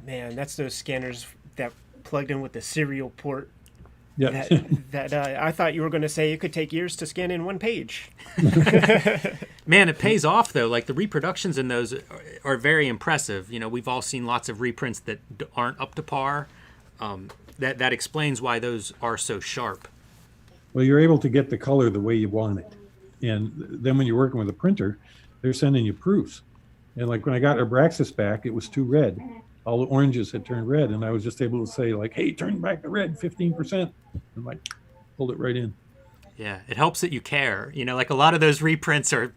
Man, that's those scanners that plugged in with the serial port. Yeah. That I thought you were going to say it could take years to scan in one page. Man, it pays off though. Like the reproductions in those are very impressive. We've all seen lots of reprints that aren't up to par. That explains why those are so sharp. Well, you're able to get the color the way you want it. And then when you're working with a printer, they're sending you proofs. And like when I got Abraxas back, it was too red. All the oranges had turned red, and I was just able to say like, hey, turn back the red 15%. And like, pulled it right in. Yeah, it helps that you care. Like a lot of those reprints are,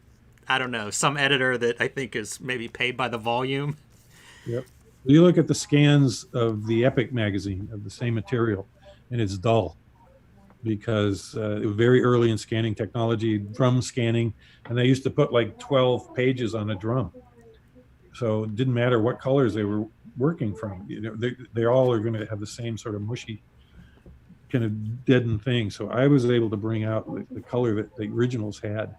I don't know, some editor that I think is maybe paid by the volume. Yep. You look at the scans of the Epic magazine of the same material, and it's dull because it was very early in scanning technology, drum scanning, and they used to put like 12 pages on a drum. So it didn't matter what colors they were working from. They all are going to have the same sort of mushy kind of deadened thing. So I was able to bring out the color that the originals had.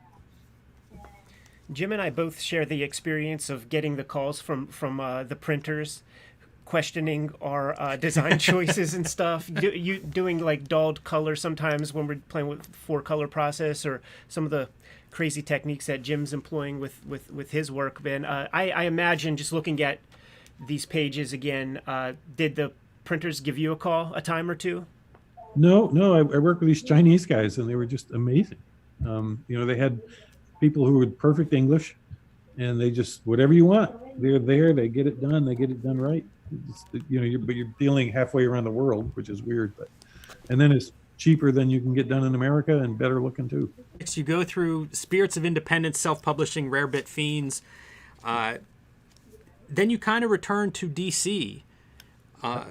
Jim and I both share the experience of getting the calls from the printers, questioning our design choices and stuff. You doing like dulled color sometimes when we're playing with 4-color process, or some of the crazy techniques that Jim's employing with his work. Ben, I imagine just looking at these pages again, did the printers give you a call a time or two? No, I worked with these Chinese guys, and they were just amazing. They had people who were perfect English, and they just, whatever you want, they're there, they get it done right. But you're dealing halfway around the world, which is weird, and then it's cheaper than you can get done in America and better looking too. You go through Spirits of Independence, self-publishing, Rare Bit Fiends. Then you kind of return to DC,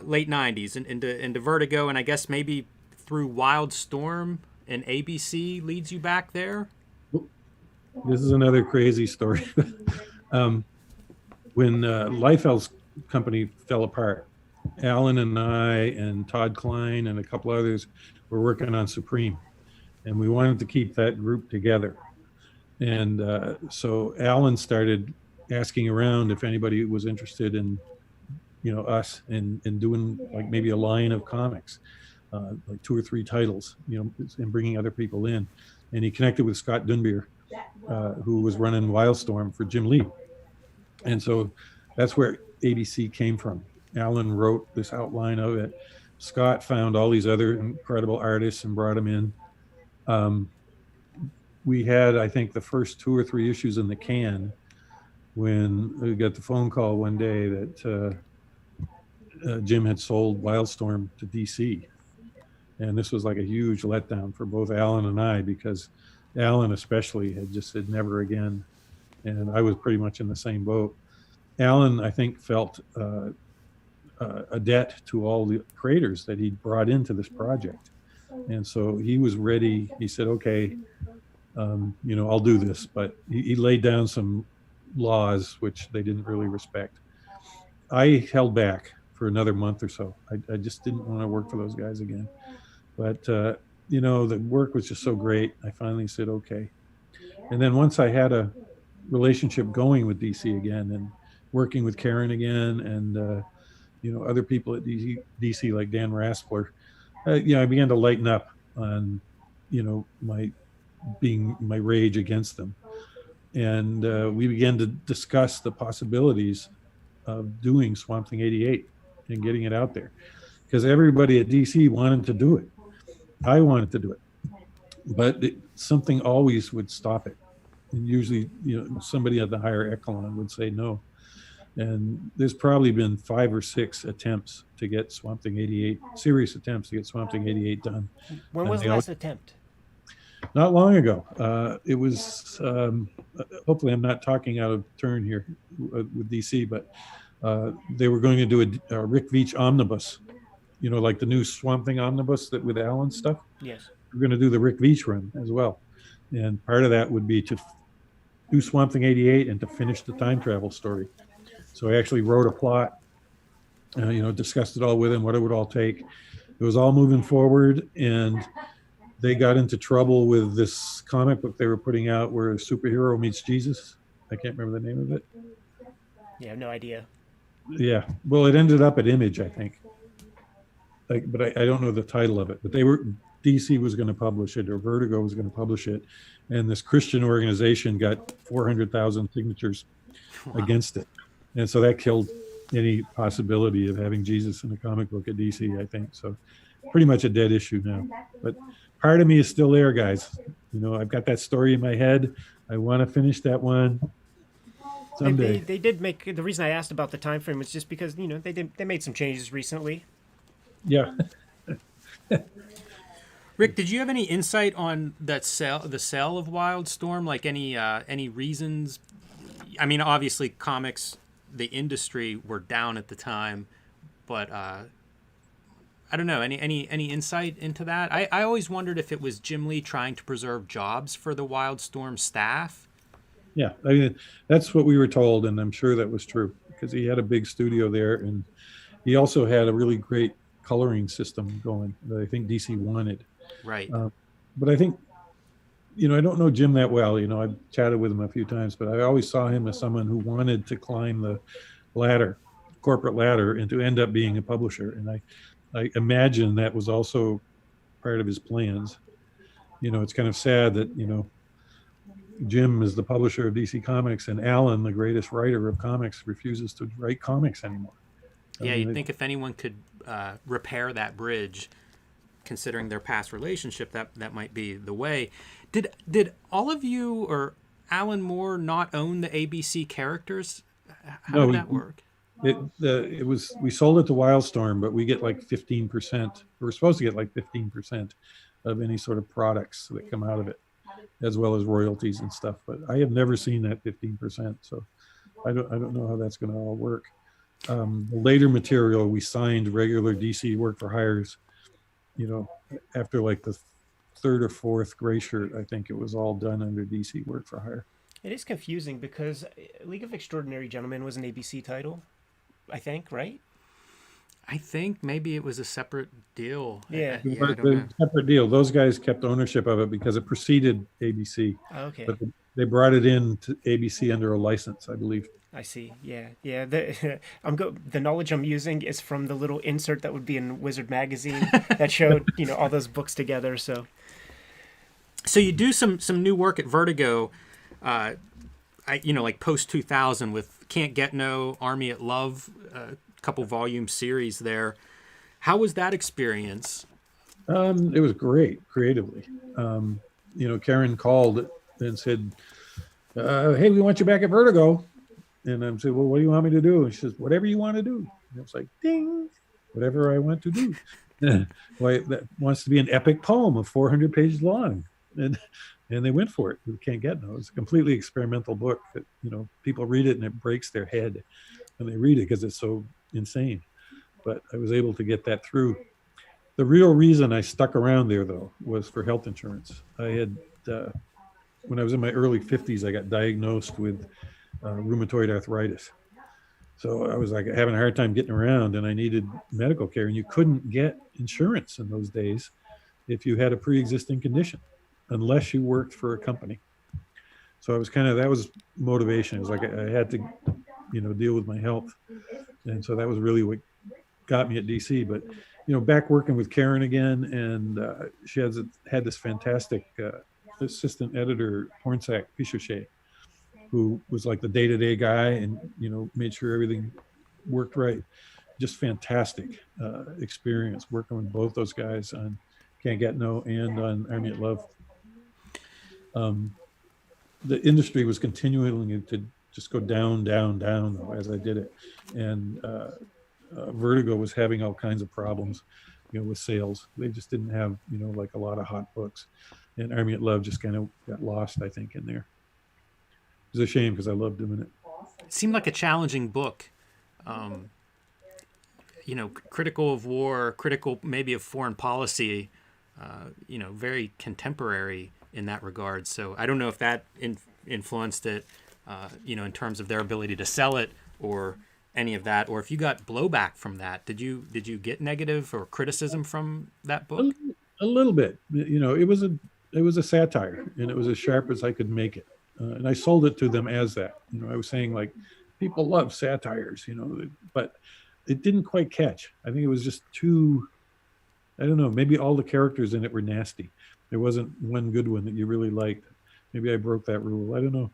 late 90s, and into Vertigo, and I guess maybe through Wildstorm and ABC leads you back there? This is another crazy story. When Liefeld's company fell apart, Alan and I and Todd Klein and a couple others were working on Supreme, and we wanted to keep that group together. And so Alan started asking around if anybody was interested in, us in doing like maybe a line of comics, like 2 or 3 titles, and bringing other people in. And he connected with Scott Dunbier, who was running Wildstorm for Jim Lee. And so that's where ABC came from. Alan wrote this outline of it. Scott found all these other incredible artists and brought them in. We had, I think, the first 2 or 3 issues in the can when we got the phone call one day that Jim had sold Wildstorm to DC. And this was like a huge letdown for both Alan and I, because Alan especially had just said never again. And I was pretty much in the same boat. Alan, I think, felt a debt to all the creators that he'd brought into this project. And so he was ready. He said, okay, I'll do this. But he laid down some laws, which they didn't really respect. I held back for another month or so. I just didn't want to work for those guys again. But, the work was just so great. I finally said, okay. And then once I had a relationship going with DC again and working with Karen again and, other people at DC like Dan Raspler, I began to lighten up on, my rage against them. And we began to discuss the possibilities of doing Swamp Thing 88 and getting it out there because everybody at DC wanted to do it. I wanted to do it, but something always would stop it. And usually, somebody at the higher echelon would say no. And there's probably been 5 or 6 attempts to get Swamp Thing 88, serious attempts to get Swamp Thing 88 done. When was the last attempt? Not long ago. It was, hopefully I'm not talking out of turn here with DC, but they were going to do a Rick Veitch omnibus, like the new Swamp Thing omnibus that with Alan stuff. Yes. We're going to do the Rick Veitch run as well. And part of that would be to do Swamp Thing 88 and to finish the time travel story. So I actually wrote a plot, discussed it all with him, what it would all take. It was all moving forward, and they got into trouble with this comic book they were putting out where a superhero meets Jesus. I can't remember the name of it. Yeah, I have no idea. Yeah. Well, it ended up at Image, I think. But I don't know the title of it. But DC was going to publish it, or Vertigo was going to publish it. And this Christian organization got 400,000 signatures against it. And so that killed any possibility of having Jesus in a comic book at DC, I think. So pretty much a dead issue now. But part of me is still there, guys. I've got that story in my head. I want to finish that one someday. They did make, the reason I asked about the time frame was just because they made some changes recently. Yeah. Rick, did you have any insight on the sale of Wildstorm? Like any reasons? I mean, obviously, comics, the industry were down at the time, but I don't know. Any insight into that? I always wondered if it was Jim Lee trying to preserve jobs for the Wildstorm staff. Yeah, I mean, that's what we were told, and I'm sure that was true because he had a big studio there, and he also had a really great coloring system going that I think DC wanted. Right. But I think, I don't know Jim that well. I've chatted with him a few times, but I always saw him as someone who wanted to climb the corporate ladder, and to end up being a publisher. And I imagine that was also part of his plans. It's kind of sad that, Jim is the publisher of DC Comics, and Alan, the greatest writer of comics, refuses to write comics anymore. Yeah, you'd think if anyone could repair that bridge, considering their past relationship, that might be the way. Did all of you or Alan Moore not own the ABC characters? How did that work? We sold it to Wildstorm, but we get like 15%. We're supposed to get like 15% of any sort of products that come out of it, as well as royalties and stuff. But I have never seen that 15%, so I don't know how that's going to all work. The later material, we signed regular DC work for hires. After like the 3rd or 4th gray shirt, I think it was all done under DC work for hire. It is confusing because League of Extraordinary Gentlemen was an ABC title, I think, right? I think maybe it was a separate deal. Yeah. I don't know. Separate deal. Those guys kept ownership of it because it preceded ABC. Okay. But they brought it in to ABC under a license, I believe. I see. Yeah. The knowledge I'm using is from the little insert that would be in Wizard magazine that showed all those books together. So you do some new work at Vertigo, like post 2000 with Can't Get No, Army at Love, a couple volume series there. How was that experience? It was great creatively. Karen called and said, "Hey, we want you back at Vertigo." And I'm saying, "Well, what do you want me to do?" And she says, "Whatever you want to do." And it's like, ding, whatever I want to do. Well, that wants to be an epic poem of 400 pages long. And they went for it. We Can't Get No. It's a completely experimental book that, people read it and it breaks their head when they read it because it's so insane. But I was able to get that through. The real reason I stuck around there, though, was for health insurance. I had, when I was in my early 50s, I got diagnosed with rheumatoid arthritis. So I was like having a hard time getting around, and I needed medical care, and you couldn't get insurance in those days if you had a pre-existing condition, unless you worked for a company. So I was that was motivation. It was like I had to, deal with my health, and so that was really what got me at DC. But back working with Karen again, and she had this fantastic assistant editor, Hornsack Picochet, who was like the day-to-day guy, and made sure everything worked right. Just fantastic experience working with both those guys on Can't Get No and on Army at Love. The industry was continuing to just go down, down, down, though, as I did it. And Vertigo was having all kinds of problems, with sales. They just didn't have, like a lot of hot books. And Army at Love just kind of got lost, I think, in there. It was a shame because I loved doing it. It seemed like a challenging book. Critical of war, critical maybe of foreign policy, very contemporary in that regard. So I don't know if that influenced it, in terms of their ability to sell it or any of that, or if you got blowback from that. Did you get negative or criticism from that book? A little bit. It was a satire, and it was as sharp as I could make it. And I sold it to them as that. I was saying, like, people love satires, but it didn't quite catch. I think it was just too, I don't know, maybe all the characters in it were nasty. There wasn't one good one that you really liked. Maybe I broke that rule. I don't know.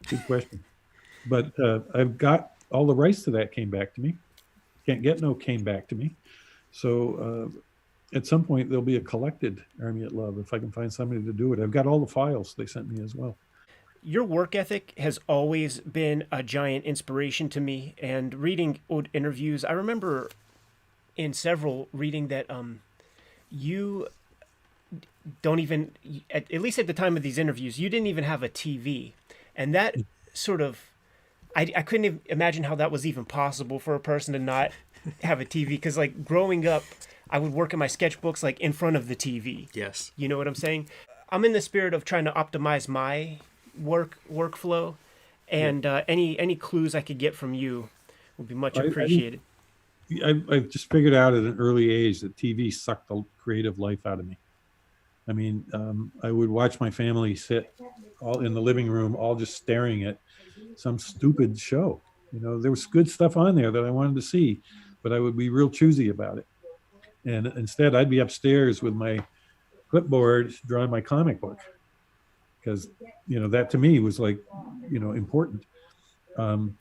Good question. But I've got all the rights to that came back to me. Can't Get No came back to me. So at some point, there'll be a collected Army at Love if I can find somebody to do it. I've got all the files they sent me as well. Your work ethic has always been a giant inspiration to me. And reading old interviews, I remember in several reading that you don't even, at least at the time of these interviews, you didn't even have a TV. And that sort of, I couldn't even imagine how that was even possible for a person to not have a TV. Because, like, growing up, I would work in my sketchbooks, like, in front of the TV. Yes. You know what I'm saying? I'm in the spirit of trying to optimize my workflow, and any clues I could get from you would be much appreciated. I just figured out at an early age that TV sucked the creative life out of me. I mean, I would watch my family sit all in the living room, all just staring at some stupid show. There was good stuff on there that I wanted to see, but I would be real choosy about it. And instead, I'd be upstairs with my clipboard drawing my comic book, because that to me was like important. During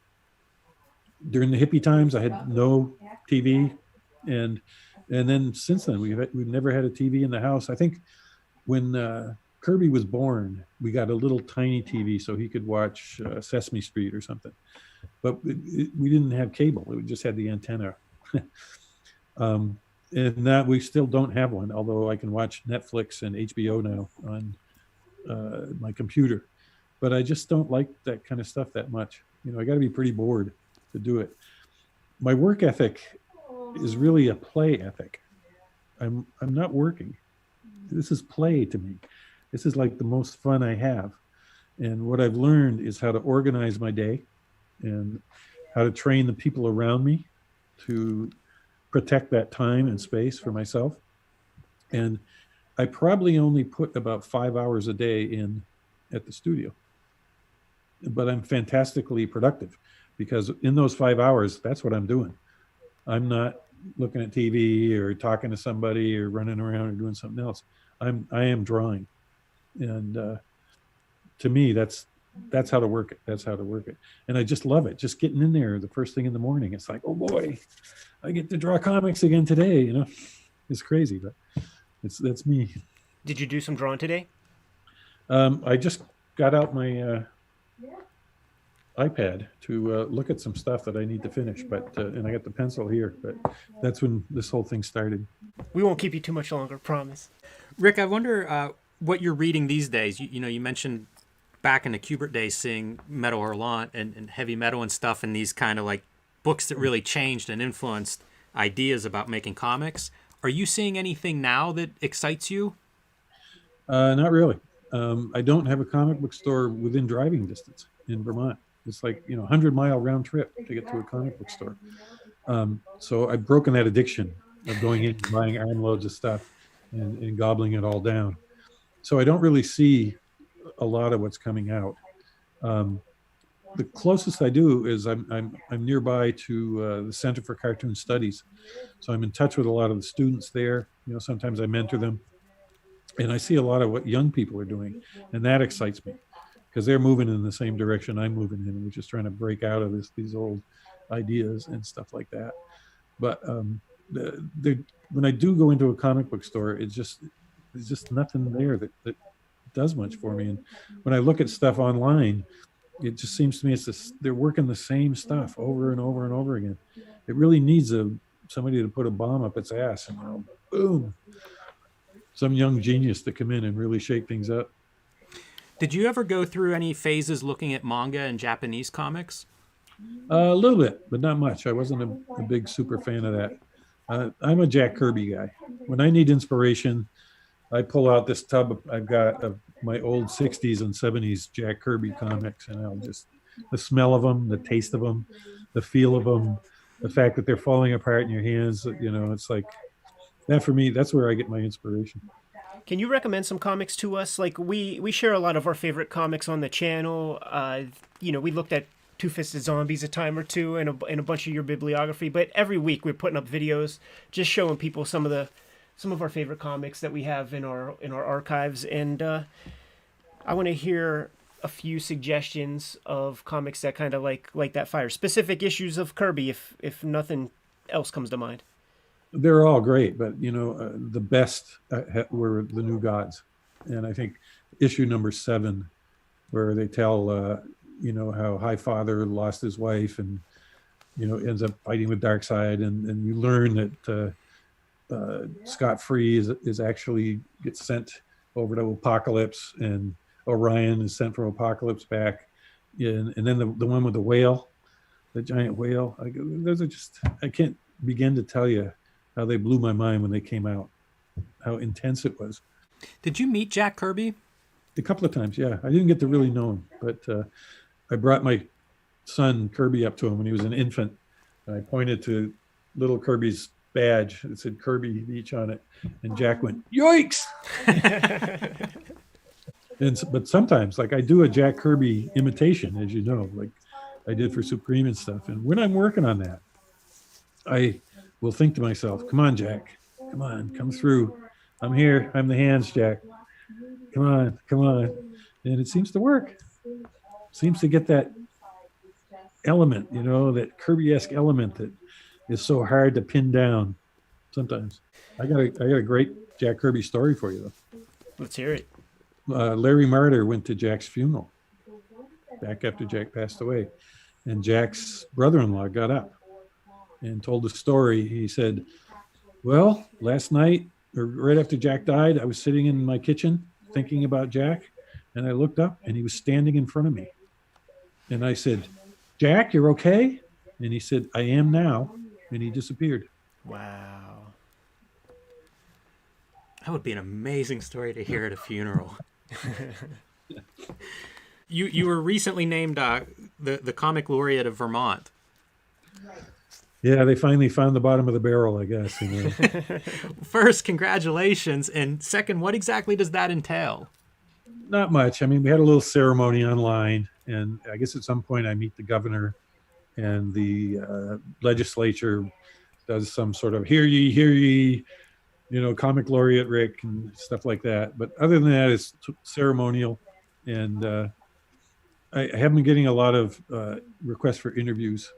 the hippie times, I had no TV, and then since then we've never had a TV in the house. I think when Kirby was born, we got a little tiny TV so he could watch Sesame Street or something, but we didn't have cable. We just had the antenna. And that we still don't have one, although I can watch Netflix and HBO now on my computer. But I just don't like that kind of stuff that much. I got to be pretty bored to do it. My work ethic is really a play ethic. I'm not working. This is play to me. This is like the most fun I have. And what I've learned is how to organize my day and how to train the people around me to protect that time and space for myself. And I probably only put about 5 hours a day in at the studio, but I'm fantastically productive because in those 5 hours, that's what I'm doing. I'm not looking at TV or talking to somebody or running around or doing something else. I am drawing. And to me, that's how to work it. That's how to work it. And I just love it. Just getting in there the first thing in the morning. It's like, oh boy, I get to draw comics again today. It's crazy, but that's me. Did you do some drawing today? I just got out my iPad to look at some stuff that I need to finish, but and I got the pencil here, but that's when this whole thing started. We won't keep you too much longer, promise. Rick, I wonder what you're reading these days. You mentioned back in the Kubert days seeing Metal Hurlant and heavy metal and stuff, and these kind of like books that really changed and influenced ideas about making comics. Are you seeing anything now that excites you? Not really. I don't have a comic book store within driving distance in Vermont. It's like, 100-mile round trip to get to a comic book store. So I've broken that addiction of going in and buying armloads of stuff and gobbling it all down. So I don't really see a lot of what's coming out. The closest I do is I'm nearby to the Center for Cartoon Studies, so I'm in touch with a lot of the students there. Sometimes I mentor them, and I see a lot of what young people are doing, and that excites me because they're moving in the same direction I'm moving in, which is trying to break out of these old ideas and stuff like that. But when I do go into a comic book store, there's just nothing there that does much for me. And when I look at stuff online, it just seems to me they're working the same stuff over and over and over again. It really needs somebody to put a bomb up its ass and boom, some young genius to come in and really shake things up. Did you ever go through any phases looking at manga and Japanese comics? A little bit, but not much. I wasn't a big super fan of that. I'm a Jack Kirby guy. When I need inspiration, I pull out this tub I've got of my old 60s and 70s Jack Kirby comics, and the smell of them, the taste of them, the feel of them, the fact that they're falling apart in your hands, it's like that for me, that's where I get my inspiration. Can you recommend some comics to us? Like we share a lot of our favorite comics on the channel. We looked at Two-Fisted Zombies a time or two and a bunch of your bibliography, but every week we're putting up videos just showing people some of our favorite comics that we have in our archives, and I want to hear a few suggestions of comics that kind of like that fire. Specific issues of Kirby, if nothing else comes to mind. They're all great, but the best were the New Gods, and I think issue number 7, where they tell how High Father lost his wife and ends up fighting with Darkseid, and you learn that Scott Free is actually gets sent over to Apocalypse, and Orion is sent from Apocalypse back, and then the one with the whale, the giant whale. Those are just, I can't begin to tell you how they blew my mind when they came out, how intense it was. Did you meet Jack Kirby? A couple of times, yeah. I didn't get to really know him, but I brought my son Kirby up to him when he was an infant, and I pointed to little Kirby's badge that said Kirby Veitch on it, and Jack went, "Yoicks!" But sometimes, like I do a Jack Kirby imitation, as you know, like I did for Supreme and stuff. And when I'm working on that, I will think to myself, "Come on, Jack, come on, come through. I'm here. I'm the hands, Jack. Come on, come on." And it seems to work. Seems to get that element, that Kirby-esque element that is so hard to pin down sometimes. I got a great Jack Kirby story for you, though. Let's hear it. Larry Marder went to Jack's funeral back after Jack passed away, and Jack's brother-in-law got up and told the story. He said, "Well, last night, or right after Jack died, I was sitting in my kitchen thinking about Jack, and I looked up and he was standing in front of me. And I said, 'Jack, you're okay?' And he said, 'I am now.' And he disappeared." Wow. That would be an amazing story to hear at a funeral. You were recently named the comic laureate of Vermont. Yeah, they finally found the bottom of the barrel, I guess. First, congratulations. And second, what exactly does that entail? Not much. I mean, we had a little ceremony online, and I guess at some point I meet the governor, and the legislature does some sort of hear ye, comic laureate Rick and stuff like that. But other than that, it's ceremonial, and I have been getting a lot of requests for interviews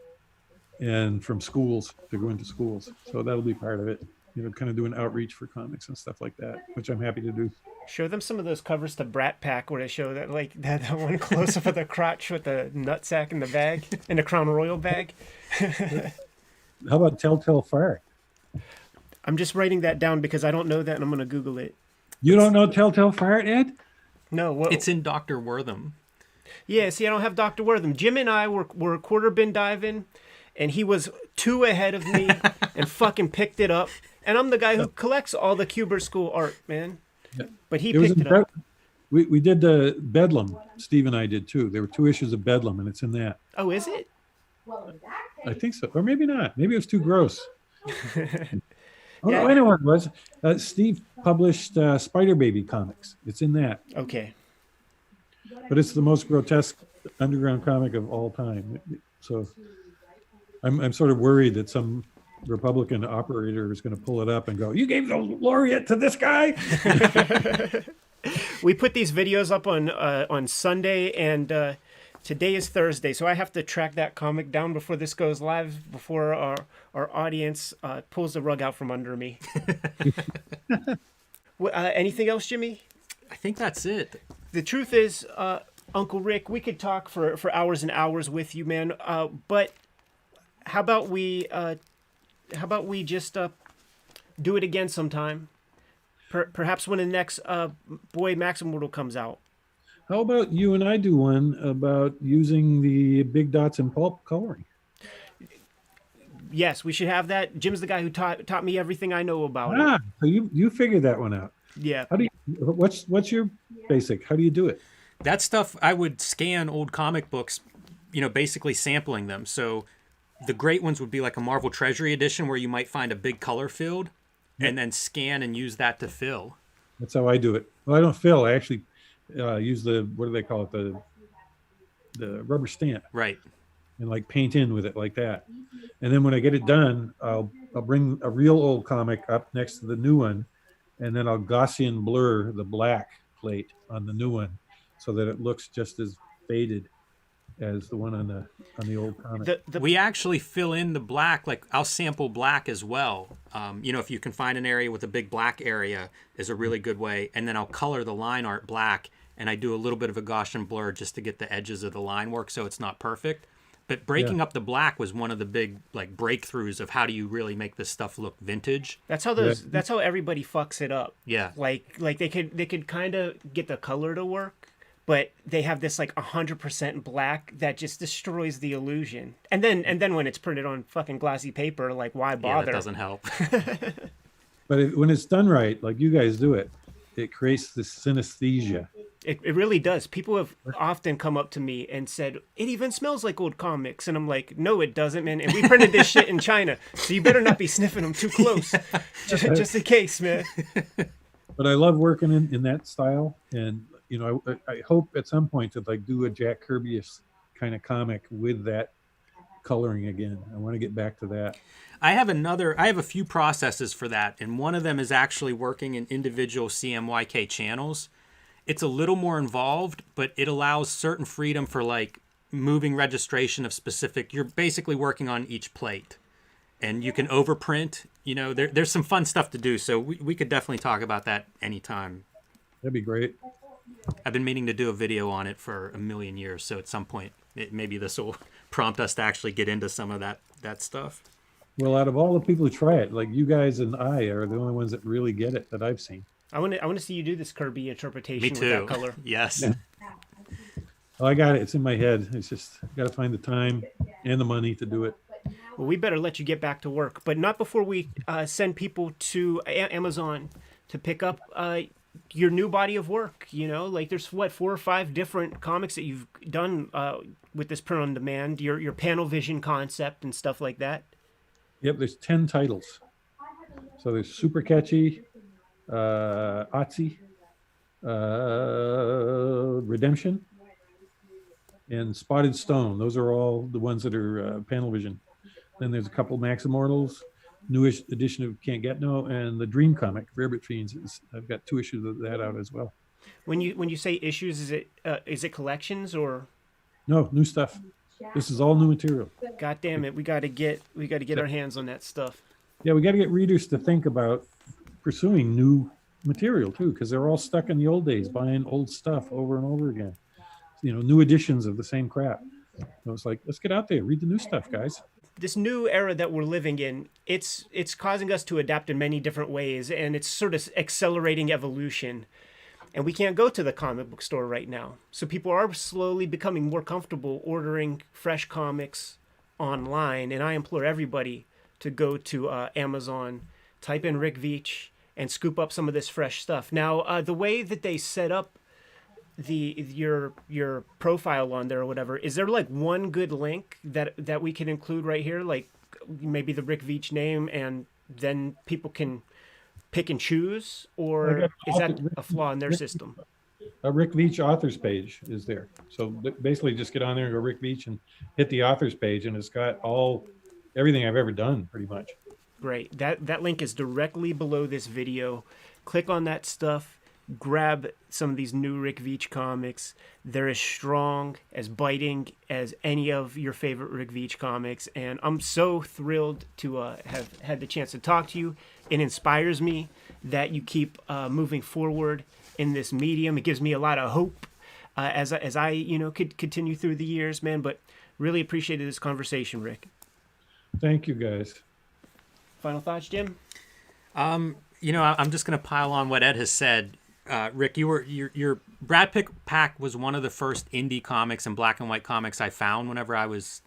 and from schools to go into schools. So that'll be part of it, kind of doing outreach for comics and stuff like that, which I'm happy to do. Show them some of those covers to Brat Pack where they show that, like that one close up of the crotch with the nutsack in the bag, in the Crown Royal bag. How about Telltale Fart? I'm just writing that down because I don't know that, and I'm going to Google it. You don't know Telltale Fart, Ed? No. It's in Dr. Wortham. Yeah, see, I don't have Dr. Wortham. Jim and I were quarter bin diving, and he was 2 ahead of me and fucking picked it up. And I'm the guy who collects all the Kuber School art, man. But he picked it up. We did the Bedlam. Steve and I did too. There were 2 issues of Bedlam, and it's in that. Oh, is it? I think so, or maybe not. Maybe it was too gross. Oh, Yeah. I know what it was. Steve published Spider Baby comics. It's in that, Okay. but it's the most grotesque underground comic of all time. So I'm sort of worried that some Republican operator is going to pull it up and go, "You gave the laureate to this guy." We put these videos up on Sunday, and today is Thursday, so I have to track that comic down before this goes live, before our audience pulls the rug out from under me. Anything else, Jimmy? I think that's it. The truth is, Uncle Rick, we could talk for hours and hours with you, man. But how about we just do it again sometime? Perhaps when the next Boy Maximortal comes out. How about you and I do one about using the big dots in pulp coloring? Yes, we should have that. Jim's the guy who taught me everything I know about it. So you figured that one out. Yeah. How do you? What's your basic? How do you do it? That stuff, I would scan old comic books, basically sampling them. So the great ones would be like a Marvel Treasury edition where you might find a big color field and then scan and use that to fill. That's how I do it. Well, I don't fill. I actually use what do they call it? The rubber stamp. Right. And like paint in with it like that. And then when I get it done, I'll bring a real old comic up next to the new one, and then I'll Gaussian blur the black plate on the new one so that it looks just as faded as the one on the old comic. We actually fill in the black, like I'll sample black as well. If you can find an area with a big black area is a really good way. And then I'll color the line art black, and I do a little bit of a Gaussian blur just to get the edges of the line work so it's not perfect. But breaking up the black was one of the big breakthroughs of how do you really make this stuff look vintage. That's how everybody fucks it up. Yeah. Like they could kind of get the color to work, but they have this 100% black that just destroys the illusion. And then when it's printed on fucking glossy paper, why bother? Yeah, that doesn't help. But when it's done right, like you guys do it, it creates this synesthesia. It really does. People have often come up to me and said, it even smells like old comics. And I'm like, no, it doesn't, man. And we printed this shit in China. So you better not be sniffing them too close. just in case, man. But I love working in that style. And, I hope at some point to do a Jack Kirby-ish kind of comic with that coloring again. I want to get back to that. I have a few processes for that. And one of them is actually working in individual CMYK channels. It's a little more involved, but it allows certain freedom for moving registration of specific. You're basically working on each plate, and you can overprint. There's some fun stuff to do. So we could definitely talk about that anytime. That'd be great. I've been meaning to do a video on it for a million years. So at some point, maybe this will prompt us to actually get into some of that stuff. Well, out of all the people who try it, you guys and I are the only ones that really get it that I've seen. I want to see you do this Kirby interpretation Me too. with that color. Yes. Well, I got it. It's in my head. It's just got to find the time and the money to do it. Well, we better let you get back to work, but not before we send people to Amazon to pick up your new body of work. There's 4 or 5 different comics that you've done with this print on demand. Your panel vision concept and stuff like that. Yep, there's 10 titles. So there's Super Catchy, Otzi, Redemption, and Spotted Stone. Those are all the ones that are panel vision. Then there's a couple Max Immortals, newish edition of Can't Get No, and the Dream comic, Rarebit Fiends. I've got 2 issues of that out as well. When you say issues, is it collections or? No, new stuff. This is all new material. God damn it, we got to get our hands on that stuff. Yeah, we got to get readers to think about pursuing new material too, because they're all stuck in the old days buying old stuff over and over again. New editions of the same crap. So it's let's get out there, read the new stuff, guys. This new era that we're living in, it's causing us to adapt in many different ways, and it's sort of accelerating evolution. And we can't go to the comic book store right now. So people are slowly becoming more comfortable ordering fresh comics online. And I implore everybody to go to Amazon, type in Rick Veitch, and scoop up some of this fresh stuff. Now, the way that they set up your profile on there or whatever, is there like one good link that we can include right here, like maybe the Rick Veitch name, and then people can pick and choose, or is that a flaw in their system? A Rick Veitch authors page is there. So basically just get on there and go Rick Veitch and hit the authors page, and it's got everything I've ever done pretty much. Great. That link is directly below this video. Click on that stuff. Grab some of these new Rick Veitch comics. They're as strong, as biting as any of your favorite Rick Veitch comics. And I'm so thrilled to have had the chance to talk to you. It inspires me that you keep moving forward in this medium. It gives me a lot of hope as I could continue through the years, man. But really appreciated this conversation, Rick. Thank you, guys. Final thoughts, Jim? I'm just going to pile on what Ed has said. Rick, your Brad Pitt Pack was one of the first indie comics and black and white comics I found whenever I was,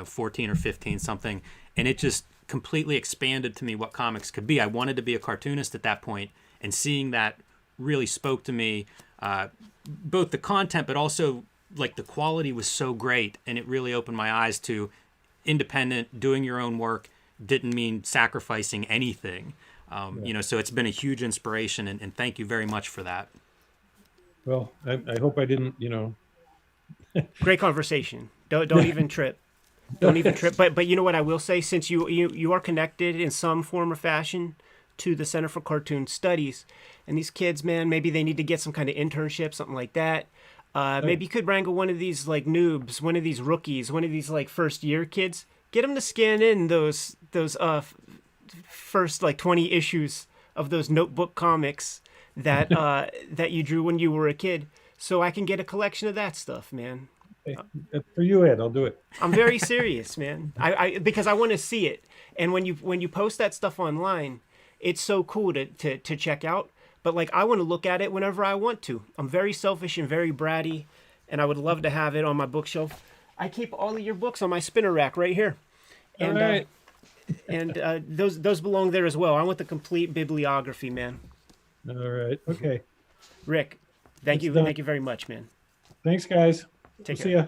14 or 15 something, and it just completely expanded to me what comics could be. I wanted to be a cartoonist at that point, and seeing that really spoke to me. Both the content, but also like the quality was so great, and it really opened my eyes to independent, doing your own work didn't mean sacrificing anything. So it's been a huge inspiration, and thank you very much for that. Well, I hope I didn't, Great conversation. Don't even trip. Don't even trip. But you know what I will say, since you are connected in some form or fashion to the Center for Cartoon Studies, and these kids, man, maybe they need to get some kind of internship, something like that. Maybe you could wrangle one of these like noobs, one of these rookies, one of these like first year kids. Get them to scan in those first like 20 issues of those notebook comics that that you drew when you were a kid, so I can get a collection of that stuff, man. Hey, for you, Ed, I'll do it. I'm very serious, man. I because I want to see it, and when you post that stuff online, it's so cool to check out. But like, I want to look at it whenever I want to. I'm very selfish and very bratty, and I would love to have it on my bookshelf. I keep all of your books on my spinner rack right here, and all right. Those belong there as well. I want the complete bibliography, man. All right. Okay. Rick, thank you very much, man. Thanks, guys. Take care. See ya.